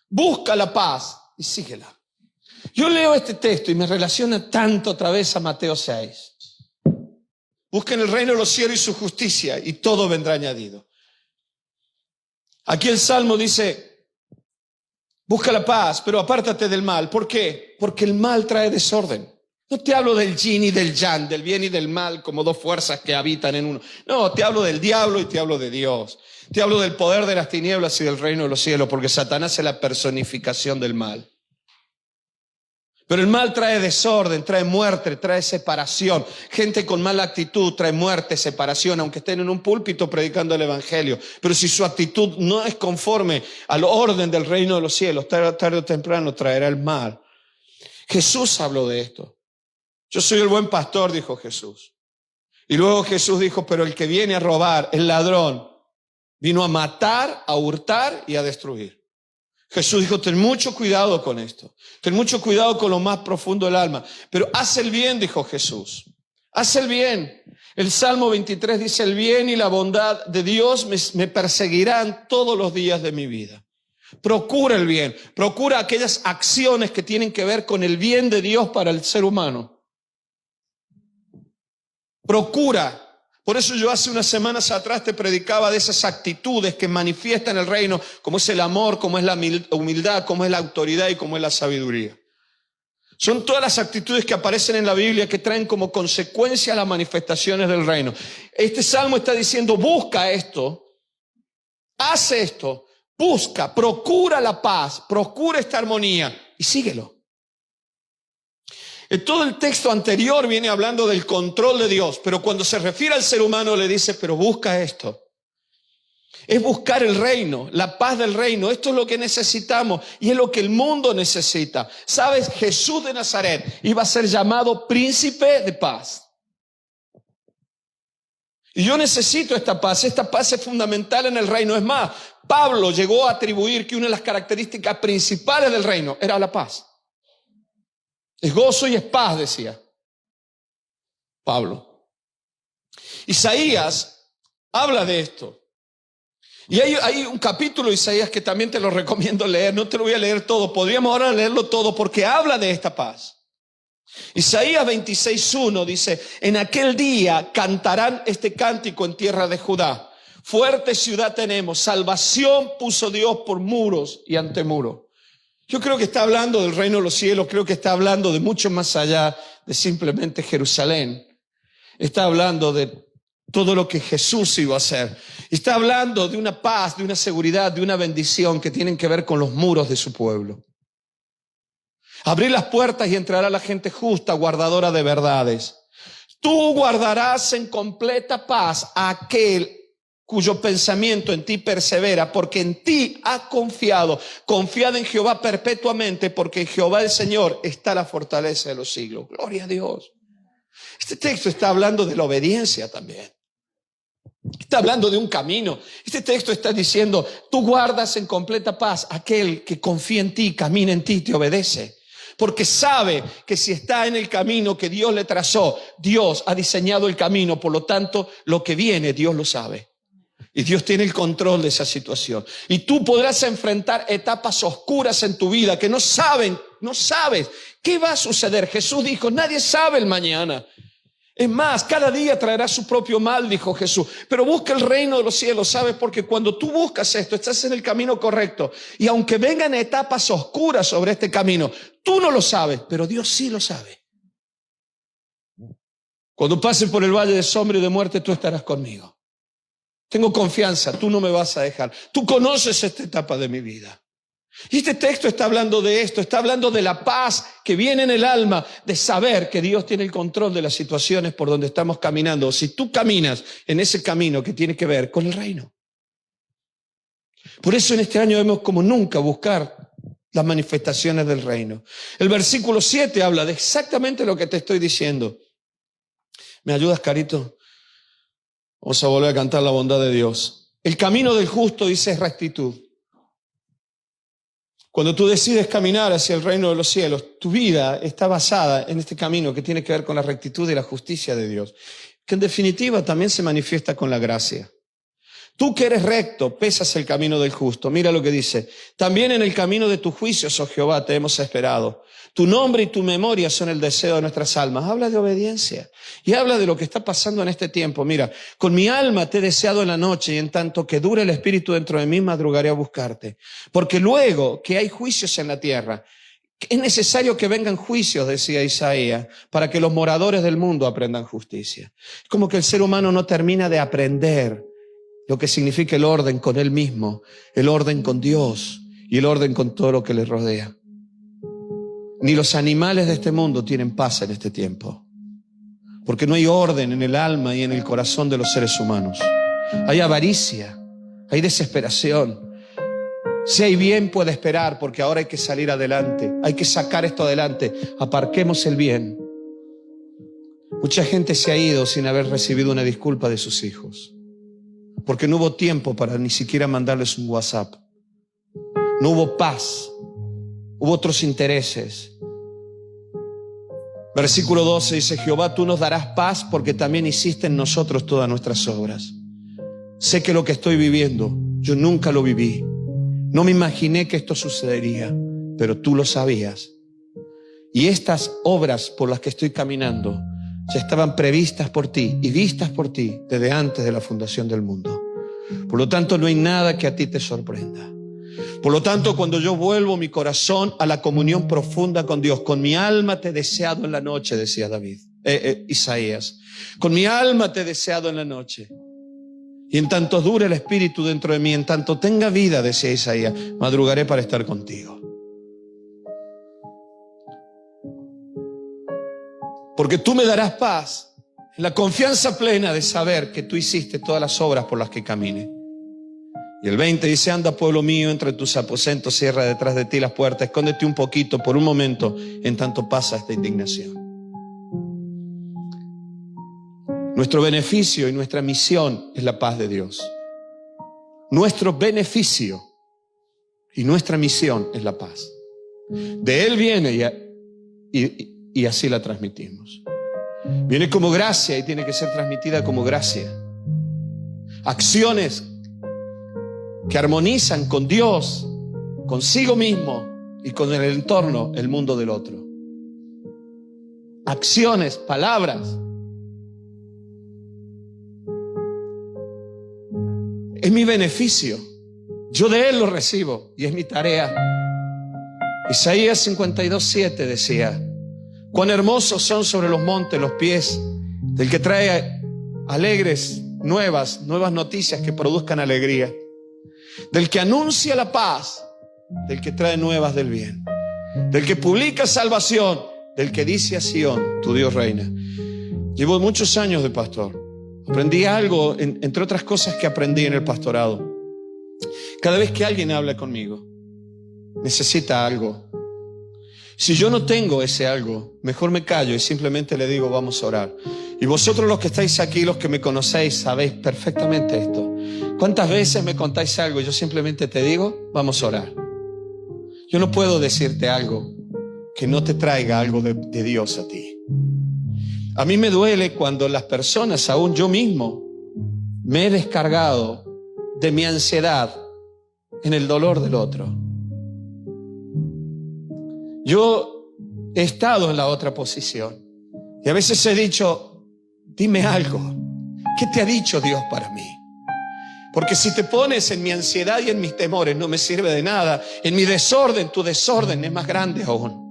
Busca la paz y síguela. Yo leo este texto y me relaciona tanto otra vez a Mateo 6. Busquen el reino de los cielos y su justicia y todo vendrá añadido. Aquí el Salmo dice, busca la paz, pero apártate del mal. ¿Por qué? Porque el mal trae desorden. No te hablo del yin y del yang, del bien y del mal como dos fuerzas que habitan en uno. No, te hablo del diablo y te hablo de Dios. Te hablo del poder de las tinieblas y del reino de los cielos, porque Satanás es la personificación del mal. Pero el mal trae desorden, trae muerte, trae separación. Gente con mala actitud trae muerte, separación, aunque estén en un púlpito predicando el evangelio. Pero si su actitud no es conforme al orden del reino de los cielos, tarde o temprano traerá el mal. Jesús habló de esto. Yo soy el buen pastor, dijo Jesús. Y luego Jesús dijo, pero el que viene a robar, el ladrón, vino a matar, a hurtar y a destruir. Jesús dijo, ten mucho cuidado con esto. Ten mucho cuidado con lo más profundo del alma. Pero haz el bien, dijo Jesús. Haz el bien. El Salmo 23 dice, el bien y la bondad de Dios me perseguirán todos los días de mi vida. Procura el bien. Procura aquellas acciones que tienen que ver con el bien de Dios para el ser humano. Procura. Por eso yo hace unas semanas atrás te predicaba de esas actitudes que manifiestan el reino, como es el amor, como es la humildad, como es la autoridad y como es la sabiduría. Son todas las actitudes que aparecen en la Biblia que traen como consecuencia las manifestaciones del reino. Este salmo está diciendo, busca esto, haz esto, busca, procura la paz, procura esta armonía y síguelo. Todo el texto anterior viene hablando del control de Dios, pero cuando se refiere al ser humano le dice, pero busca esto. Es buscar el reino, la paz del reino. Esto es lo que necesitamos y es lo que el mundo necesita. ¿Sabes? Jesús de Nazaret iba a ser llamado príncipe de paz. Y yo necesito esta paz. Esta paz es fundamental en el reino. Es más, Pablo llegó a atribuir que una de las características principales del reino era la paz. Es gozo y es paz, decía Pablo. Isaías habla de esto. Y hay un capítulo de Isaías que también te lo recomiendo leer. No te lo voy a leer todo. Podríamos ahora leerlo todo porque habla de esta paz. Isaías 26:1 dice, en aquel día cantarán este cántico en tierra de Judá. Fuerte ciudad tenemos, salvación puso Dios por muros y antemuros. Yo creo que está hablando del reino de los cielos, creo que está hablando de mucho más allá de simplemente Jerusalén. Está hablando de todo lo que Jesús iba a hacer. Está hablando de una paz, de una seguridad, de una bendición que tienen que ver con los muros de su pueblo. Abrir las puertas y entrará la gente justa, guardadora de verdades. Tú guardarás en completa paz a aquel cuyo pensamiento en ti persevera, porque en ti ha confiado. Confiad en Jehová perpetuamente, porque en Jehová el Señor está la fortaleza de los siglos. Gloria a Dios. Este texto está hablando de la obediencia también. Está hablando de un camino. Este texto está diciendo, tú guardas en completa paz a aquel que confía en ti, camina en ti, te obedece. Porque sabe que si está en el camino que Dios le trazó, Dios ha diseñado el camino, por lo tanto, lo que viene, Dios lo sabe. Y Dios tiene el control de esa situación. Y tú podrás enfrentar etapas oscuras en tu vida que no sabes qué va a suceder. Jesús dijo, nadie sabe el mañana. Es más, cada día traerá su propio mal, dijo Jesús. Pero busca el reino de los cielos, ¿sabes? Porque cuando tú buscas esto, estás en el camino correcto. Y aunque vengan etapas oscuras sobre este camino, tú no lo sabes, pero Dios sí lo sabe. Cuando pases por el valle de sombra y de muerte, tú estarás conmigo. Tengo confianza, tú no me vas a dejar. Tú conoces esta etapa de mi vida. Y este texto está hablando de esto, está hablando de la paz que viene en el alma, de saber que Dios tiene el control de las situaciones por donde estamos caminando. Si tú caminas en ese camino que tiene que ver con el reino. Por eso en este año debemos como nunca buscar las manifestaciones del reino. El versículo 7 habla de exactamente lo que te estoy diciendo. ¿Me ayudas, Carito? Vamos a volver a cantar la bondad de Dios. El camino del justo, dice, es rectitud. Cuando tú decides caminar hacia el reino de los cielos, tu vida está basada en este camino que tiene que ver con la rectitud y la justicia de Dios, que en definitiva también se manifiesta con la gracia. Tú que eres recto, pesas el camino del justo. Mira lo que dice. También en el camino de tus juicios, oh Jehová, te hemos esperado. Tu nombre y tu memoria son el deseo de nuestras almas. Habla de obediencia y habla de lo que está pasando en este tiempo. Mira, con mi alma te he deseado en la noche y en tanto que dure el espíritu dentro de mí, madrugaré a buscarte. Porque luego que hay juicios en la tierra, es necesario que vengan juicios, decía Isaías, para que los moradores del mundo aprendan justicia. Es como que el ser humano no termina de aprender lo que significa el orden con él mismo, el orden con Dios y el orden con todo lo que le rodea. Ni los animales de este mundo tienen paz en este tiempo, porque no hay orden en el alma y en el corazón de los seres humanos. Hay avaricia, hay desesperación. Si hay bien puede esperar, porque ahora hay que salir adelante, hay que sacar esto adelante, aparquemos el bien. Mucha gente se ha ido sin haber recibido una disculpa de sus hijos, porque no hubo tiempo para ni siquiera mandarles un WhatsApp. No hubo paz, hubo otros intereses. Versículo 12 dice, Jehová, tú nos darás paz porque también hiciste en nosotros todas nuestras obras. Sé que lo que estoy viviendo, yo nunca lo viví. No me imaginé que esto sucedería, pero tú lo sabías. Y estas obras por las que estoy caminando ya estaban previstas por ti y vistas por ti desde antes de la fundación del mundo. Por lo tanto, no hay nada que a ti te sorprenda. Por lo tanto, cuando yo vuelvo mi corazón a la comunión profunda con Dios, con mi alma te he deseado en la noche, decía Isaías. Con mi alma te he deseado en la noche. Y en tanto dure el espíritu dentro de mí, en tanto tenga vida, decía Isaías, madrugaré para estar contigo. Porque tú me darás paz en la confianza plena de saber que tú hiciste todas las obras por las que camine. Y el 20 dice, anda pueblo mío, entre tus aposentos, cierra detrás de ti las puertas, escóndete un poquito por un momento, en tanto pasa esta indignación. Nuestro beneficio y nuestra misión es la paz de Dios. Nuestro beneficio y nuestra misión es la paz. De Él viene y así la transmitimos. Viene como gracia y tiene que ser transmitida como gracia. Acciones que armonizan con Dios, consigo mismo y con el entorno, el mundo del otro. Acciones, palabras. Es mi beneficio. Yo de Él lo recibo y es mi tarea. Isaías 52:7 decía, cuán hermosos son sobre los montes los pies del que trae alegres nuevas noticias que produzcan alegría, del que anuncia la paz, del que trae nuevas del bien, del que publica salvación, del que dice a Sión, tu Dios reina. Llevo muchos años de pastor. Aprendí algo, entre otras cosas que aprendí en el pastorado. Cada vez que alguien habla conmigo, necesita algo. Si yo no tengo ese algo, mejor me callo y simplemente le digo, vamos a orar. Y vosotros los que estáis aquí, los que me conocéis, sabéis perfectamente esto. ¿Cuántas veces me contáis algo y yo simplemente te digo, vamos a orar? Yo no puedo decirte algo que no te traiga algo de Dios a ti. A mí me duele cuando las personas, aún yo mismo, me he descargado de mi ansiedad en el dolor del otro. Yo he estado en la otra posición y a veces he dicho, dime algo, ¿qué te ha dicho Dios para mí? Porque si te pones en mi ansiedad y en mis temores no me sirve de nada. En mi desorden, tu desorden es más grande aún.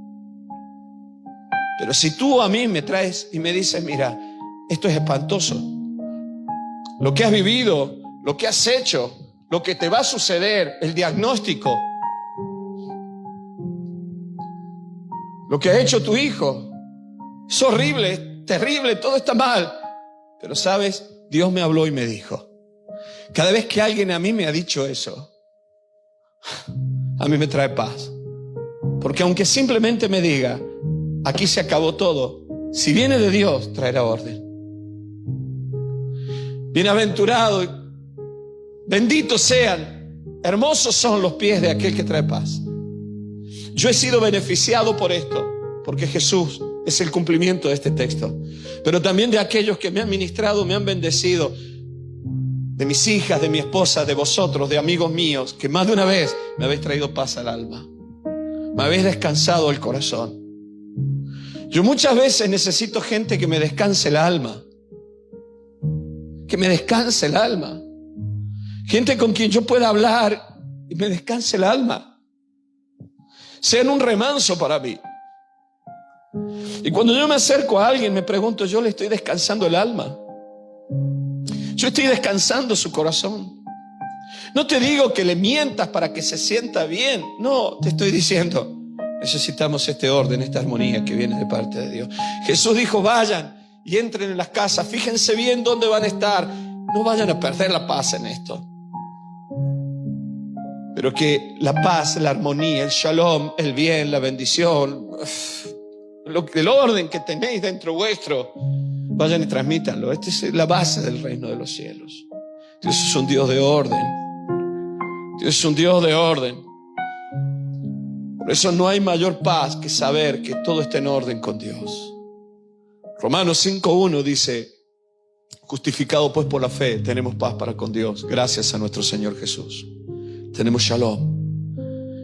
Pero si tú a mí me traes y me dices, mira, esto es espantoso. Lo que has vivido, lo que has hecho, lo que te va a suceder, el diagnóstico, lo que ha hecho tu hijo, es horrible, es terrible, todo está mal. Pero sabes, Dios me habló y me dijo. Cada vez que alguien a mí me ha dicho eso, a mí me trae paz. Porque aunque simplemente me diga, aquí se acabó todo, si viene de Dios, traerá orden. Bienaventurado, benditos sean, hermosos son los pies de aquel que trae paz. Yo he sido beneficiado por esto, porque Jesús es el cumplimiento de este texto. Pero también de aquellos que me han ministrado, me han bendecido. de mis hijas, de mi esposa, de vosotros, de amigos míos, que más de una vez me habéis traído paz al alma. Me habéis descansado el corazón. Yo muchas veces necesito gente que me descanse el alma. Que me descanse el alma. Gente con quien yo pueda hablar y me descanse el alma. Sean un remanso para mí. Y cuando yo me acerco a alguien me pregunto, ¿yo le estoy descansando el alma? ¿Yo estoy descansando su corazón? No te digo que le mientas para que se sienta bien. No, te estoy diciendo, necesitamos este orden, esta armonía que viene de parte de Dios. Jesús dijo, vayan y entren en las casas. Fíjense bien dónde van a estar. No vayan a perder la paz en esto. Pero que la paz, la armonía, el shalom, el bien, la bendición, el orden que tenéis dentro vuestro, vayan y transmítanlo. Esta es la base del reino de los cielos. Dios es un Dios de orden. Dios es un Dios de orden. Por eso no hay mayor paz que saber que todo está en orden con Dios. Romanos 5:1 dice, justificado pues por la fe, tenemos paz para con Dios, gracias a nuestro Señor Jesús. Tenemos shalom.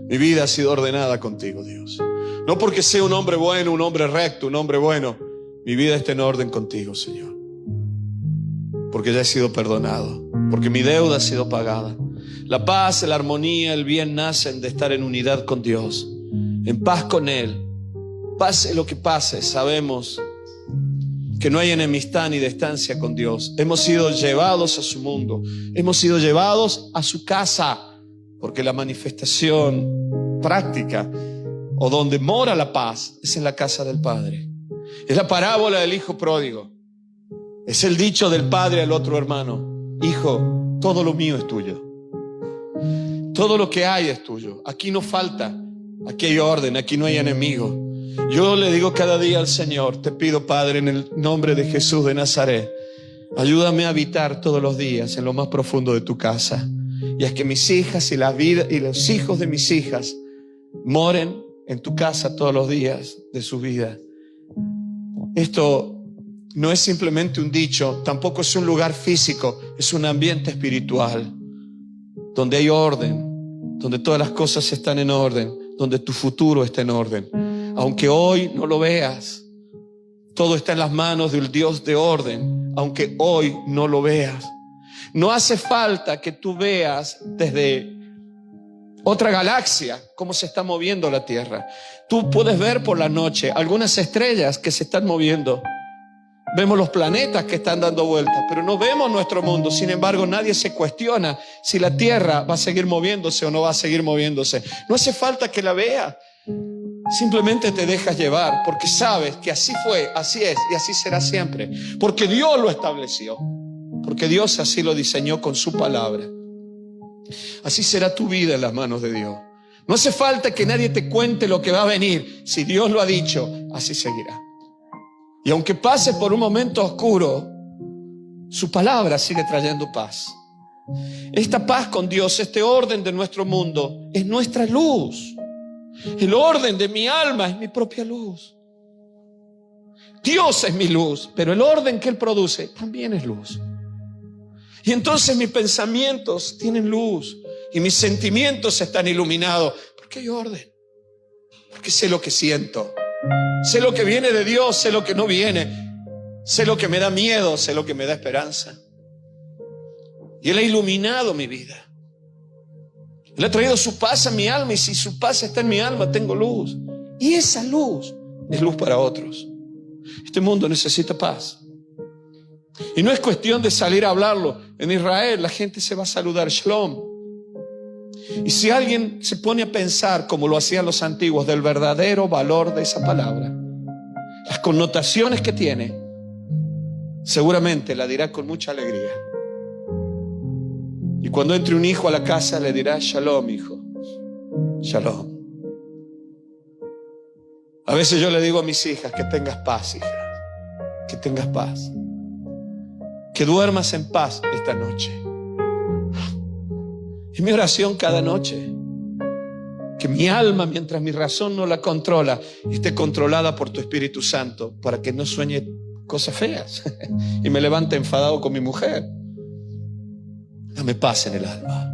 Mi vida ha sido ordenada contigo, Dios. No porque sea un hombre bueno, un hombre recto, un hombre bueno. Mi vida está en orden contigo, Señor. Porque ya he sido perdonado. Porque mi deuda ha sido pagada. La paz, la armonía, el bien nacen de estar en unidad con Dios. En paz con Él. Pase lo que pase, sabemos que no hay enemistad ni distancia con Dios. Hemos sido llevados a su mundo. Hemos sido llevados a su casa. Porque la manifestación práctica o donde mora la paz es en la casa del Padre. Es la parábola del hijo pródigo. Es el dicho del padre al otro hermano: hijo, todo lo mío es tuyo. Todo lo que hay es tuyo. Aquí no falta. Aquí hay orden. Aquí no hay enemigo. Yo le digo cada día al Señor, te pido, Padre, en el nombre de Jesús de Nazaret, ayúdame a habitar todos los días en lo más profundo de tu casa. Y es que mis hijas y la vida y los hijos de mis hijas moren en tu casa todos los días de su vida. Esto no es simplemente un dicho, tampoco es un lugar físico, es un ambiente espiritual donde hay orden, donde todas las cosas están en orden, donde tu futuro está en orden. Aunque hoy no lo veas, todo está en las manos del Dios de orden, aunque hoy no lo veas. No hace falta que tú veas desde otra galaxia cómo se está moviendo la Tierra. Tú puedes ver por la noche algunas estrellas que se están moviendo. Vemos los planetas que están dando vueltas, pero no vemos nuestro mundo. Sin embargo, nadie se cuestiona si la Tierra va a seguir moviéndose o no va a seguir moviéndose. No hace falta que la veas. Simplemente te dejas llevar porque sabes que así fue, así es y así será siempre. Porque Dios lo estableció. Porque Dios así lo diseñó con su palabra. Así será tu vida en las manos de Dios. No hace falta que nadie te cuente lo que va a venir. Si Dios lo ha dicho, así seguirá. Y aunque pases por un momento oscuro, su palabra sigue trayendo paz. Esta paz con Dios, este orden de nuestro mundo, es nuestra luz. El orden de mi alma es mi propia luz. Dios es mi luz, pero el orden que Él produce también es luz. Y entonces mis pensamientos tienen luz y mis sentimientos están iluminados porque hay orden. Porque sé lo que siento, sé lo que viene de Dios, sé lo que no viene, sé lo que me da miedo, sé lo que me da esperanza. Y Él ha iluminado mi vida. Él ha traído su paz a mi alma, y si su paz está en mi alma, tengo luz. Y esa luz es luz para otros. Este mundo necesita paz. Y no es cuestión de salir a hablarlo. En Israel la gente se va a saludar Shalom. Y si alguien se pone a pensar, como lo hacían los antiguos, del verdadero valor de esa palabra, las connotaciones que tiene, seguramente la dirá con mucha alegría. Y cuando entre un hijo a la casa le dirá: Shalom, hijo, Shalom. A veces yo le digo a mis hijas: que tengas paz, hija, que tengas paz, que duermas en paz esta noche. Es mi oración cada noche, que mi alma, mientras mi razón no la controla, esté controlada por tu Espíritu Santo, para que no sueñe cosas feas y me levante enfadado con mi mujer. Dame paz en el alma.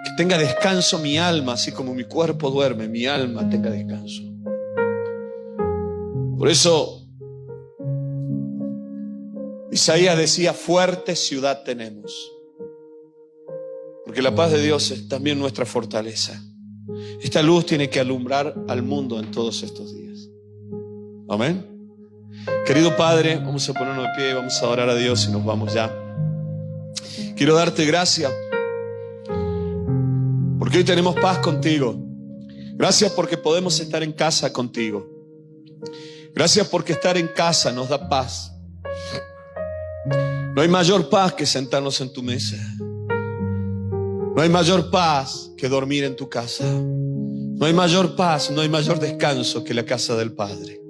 Que tenga descanso mi alma, así como mi cuerpo duerme, mi alma tenga descanso. Por eso Isaías decía, fuerte ciudad tenemos. Porque la paz de Dios es también nuestra fortaleza. Esta luz tiene que alumbrar al mundo en todos estos días. Amén. Querido Padre, vamos a ponernos de pie, vamos a adorar a Dios y nos vamos ya. Quiero darte gracias porque hoy tenemos paz contigo. Gracias porque podemos estar en casa contigo. Gracias porque estar en casa nos da paz. No hay mayor paz que sentarnos en tu mesa. No hay mayor paz que dormir en tu casa. No hay mayor paz, no hay mayor descanso que la casa del Padre.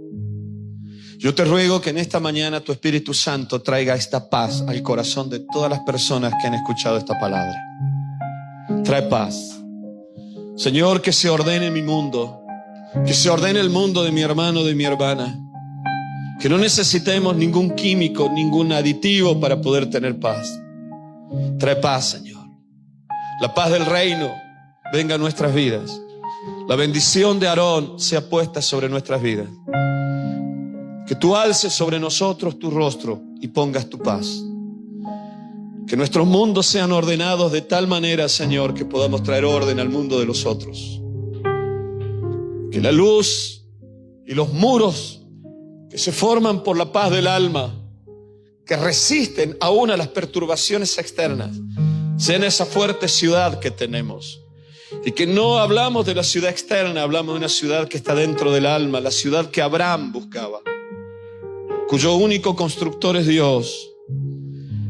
Yo te ruego que en esta mañana tu Espíritu Santo traiga esta paz al corazón de todas las personas que han escuchado esta palabra. Trae paz. Señor, que se ordene mi mundo, que se ordene el mundo de mi hermano, de mi hermana. Que no necesitemos ningún químico, ningún aditivo para poder tener paz. Trae paz, Señor. La paz del reino venga a nuestras vidas. La bendición de Aarón sea puesta sobre nuestras vidas. Que tú alces sobre nosotros tu rostro y pongas tu paz. Que nuestros mundos sean ordenados de tal manera, Señor, que podamos traer orden al mundo de los otros. Que la luz y los muros que se forman por la paz del alma, que resisten aún a las perturbaciones externas, sean esa fuerte ciudad que tenemos. Y que no hablamos de la ciudad externa, hablamos de una ciudad que está dentro del alma, la ciudad que Abraham buscaba, cuyo único constructor es Dios,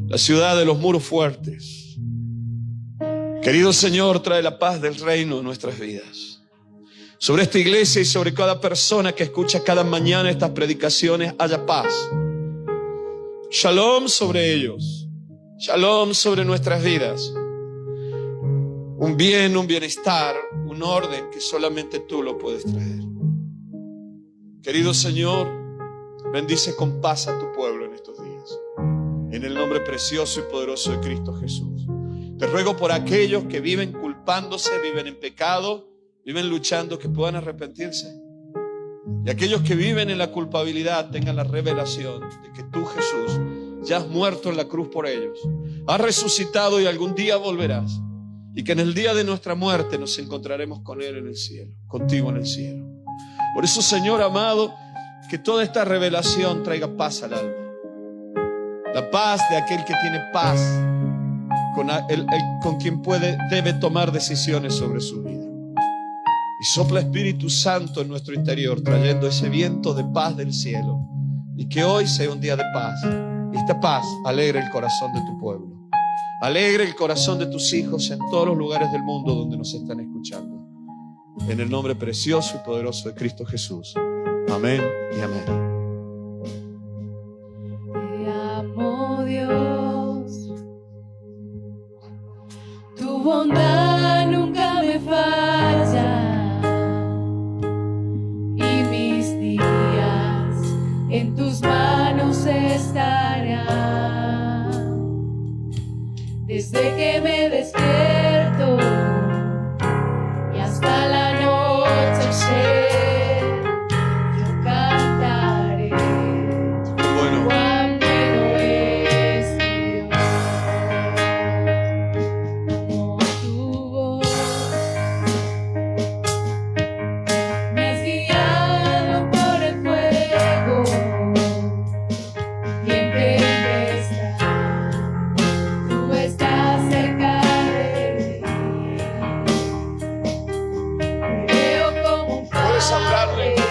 la ciudad de los muros fuertes. Querido Señor, trae la paz del reino en nuestras vidas. Sobre esta iglesia y sobre cada persona que escucha cada mañana estas predicaciones, haya paz. Shalom sobre ellos. Shalom sobre nuestras vidas. Un bien, un bienestar, un orden que solamente tú lo puedes traer. Querido Señor, bendice con paz a tu pueblo en estos días. En el nombre precioso y poderoso de Cristo Jesús. Te ruego por aquellos que viven culpándose, viven en pecado, viven luchando, que puedan arrepentirse. Y aquellos que viven en la culpabilidad tengan la revelación de que tú, Jesús, ya has muerto en la cruz por ellos. Has resucitado y algún día volverás. Y que en el día de nuestra muerte nos encontraremos con Él en el cielo, contigo en el cielo. Por eso, Señor amado, que toda esta revelación traiga paz al alma. La paz de aquel que tiene paz con quien debe tomar decisiones sobre su vida. Y sopla Espíritu Santo en nuestro interior, trayendo ese viento de paz del cielo. Y que hoy sea un día de paz. Y esta paz alegre el corazón de tu pueblo. Alegre el corazón de tus hijos en todos los lugares del mundo donde nos están escuchando. En el nombre precioso y poderoso de Cristo Jesús. Amén y amén. Te amo, Dios. Tu bondad nunca me falla. Y mis días en tus manos estarán. Desde que me despierto y hasta la noche yo cantaré. Bueno. Cuán bueno es Dios. Como tu voz me has guiado por el fuego y en tempestad. Tú estás cerca de mí. Te veo como un Puedes hablarle. padre.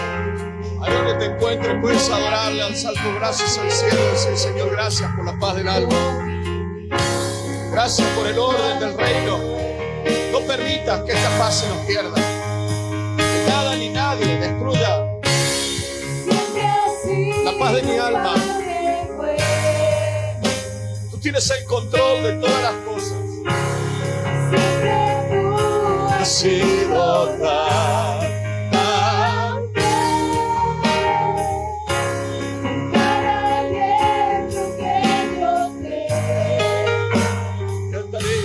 Ahí donde te encuentres, puedes adorarle, alzar tus brazos al cielo y decir: Señor, gracias por la paz del alma. Gracias por el orden del reino. No permitas que esta paz se nos pierda. Que nada ni nadie destruya Siempre has sido la paz de mi alma. Padre bueno. Tú tienes el control de todas las cosas. Siempre tú Ha has sido tan cada aliento que yo te Cantaré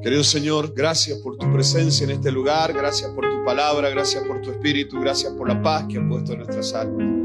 Querido Señor, gracias por tu presencia en este lugar, gracias por tu palabra, gracias por tu espíritu, gracias por la paz que has puesto en nuestras almas.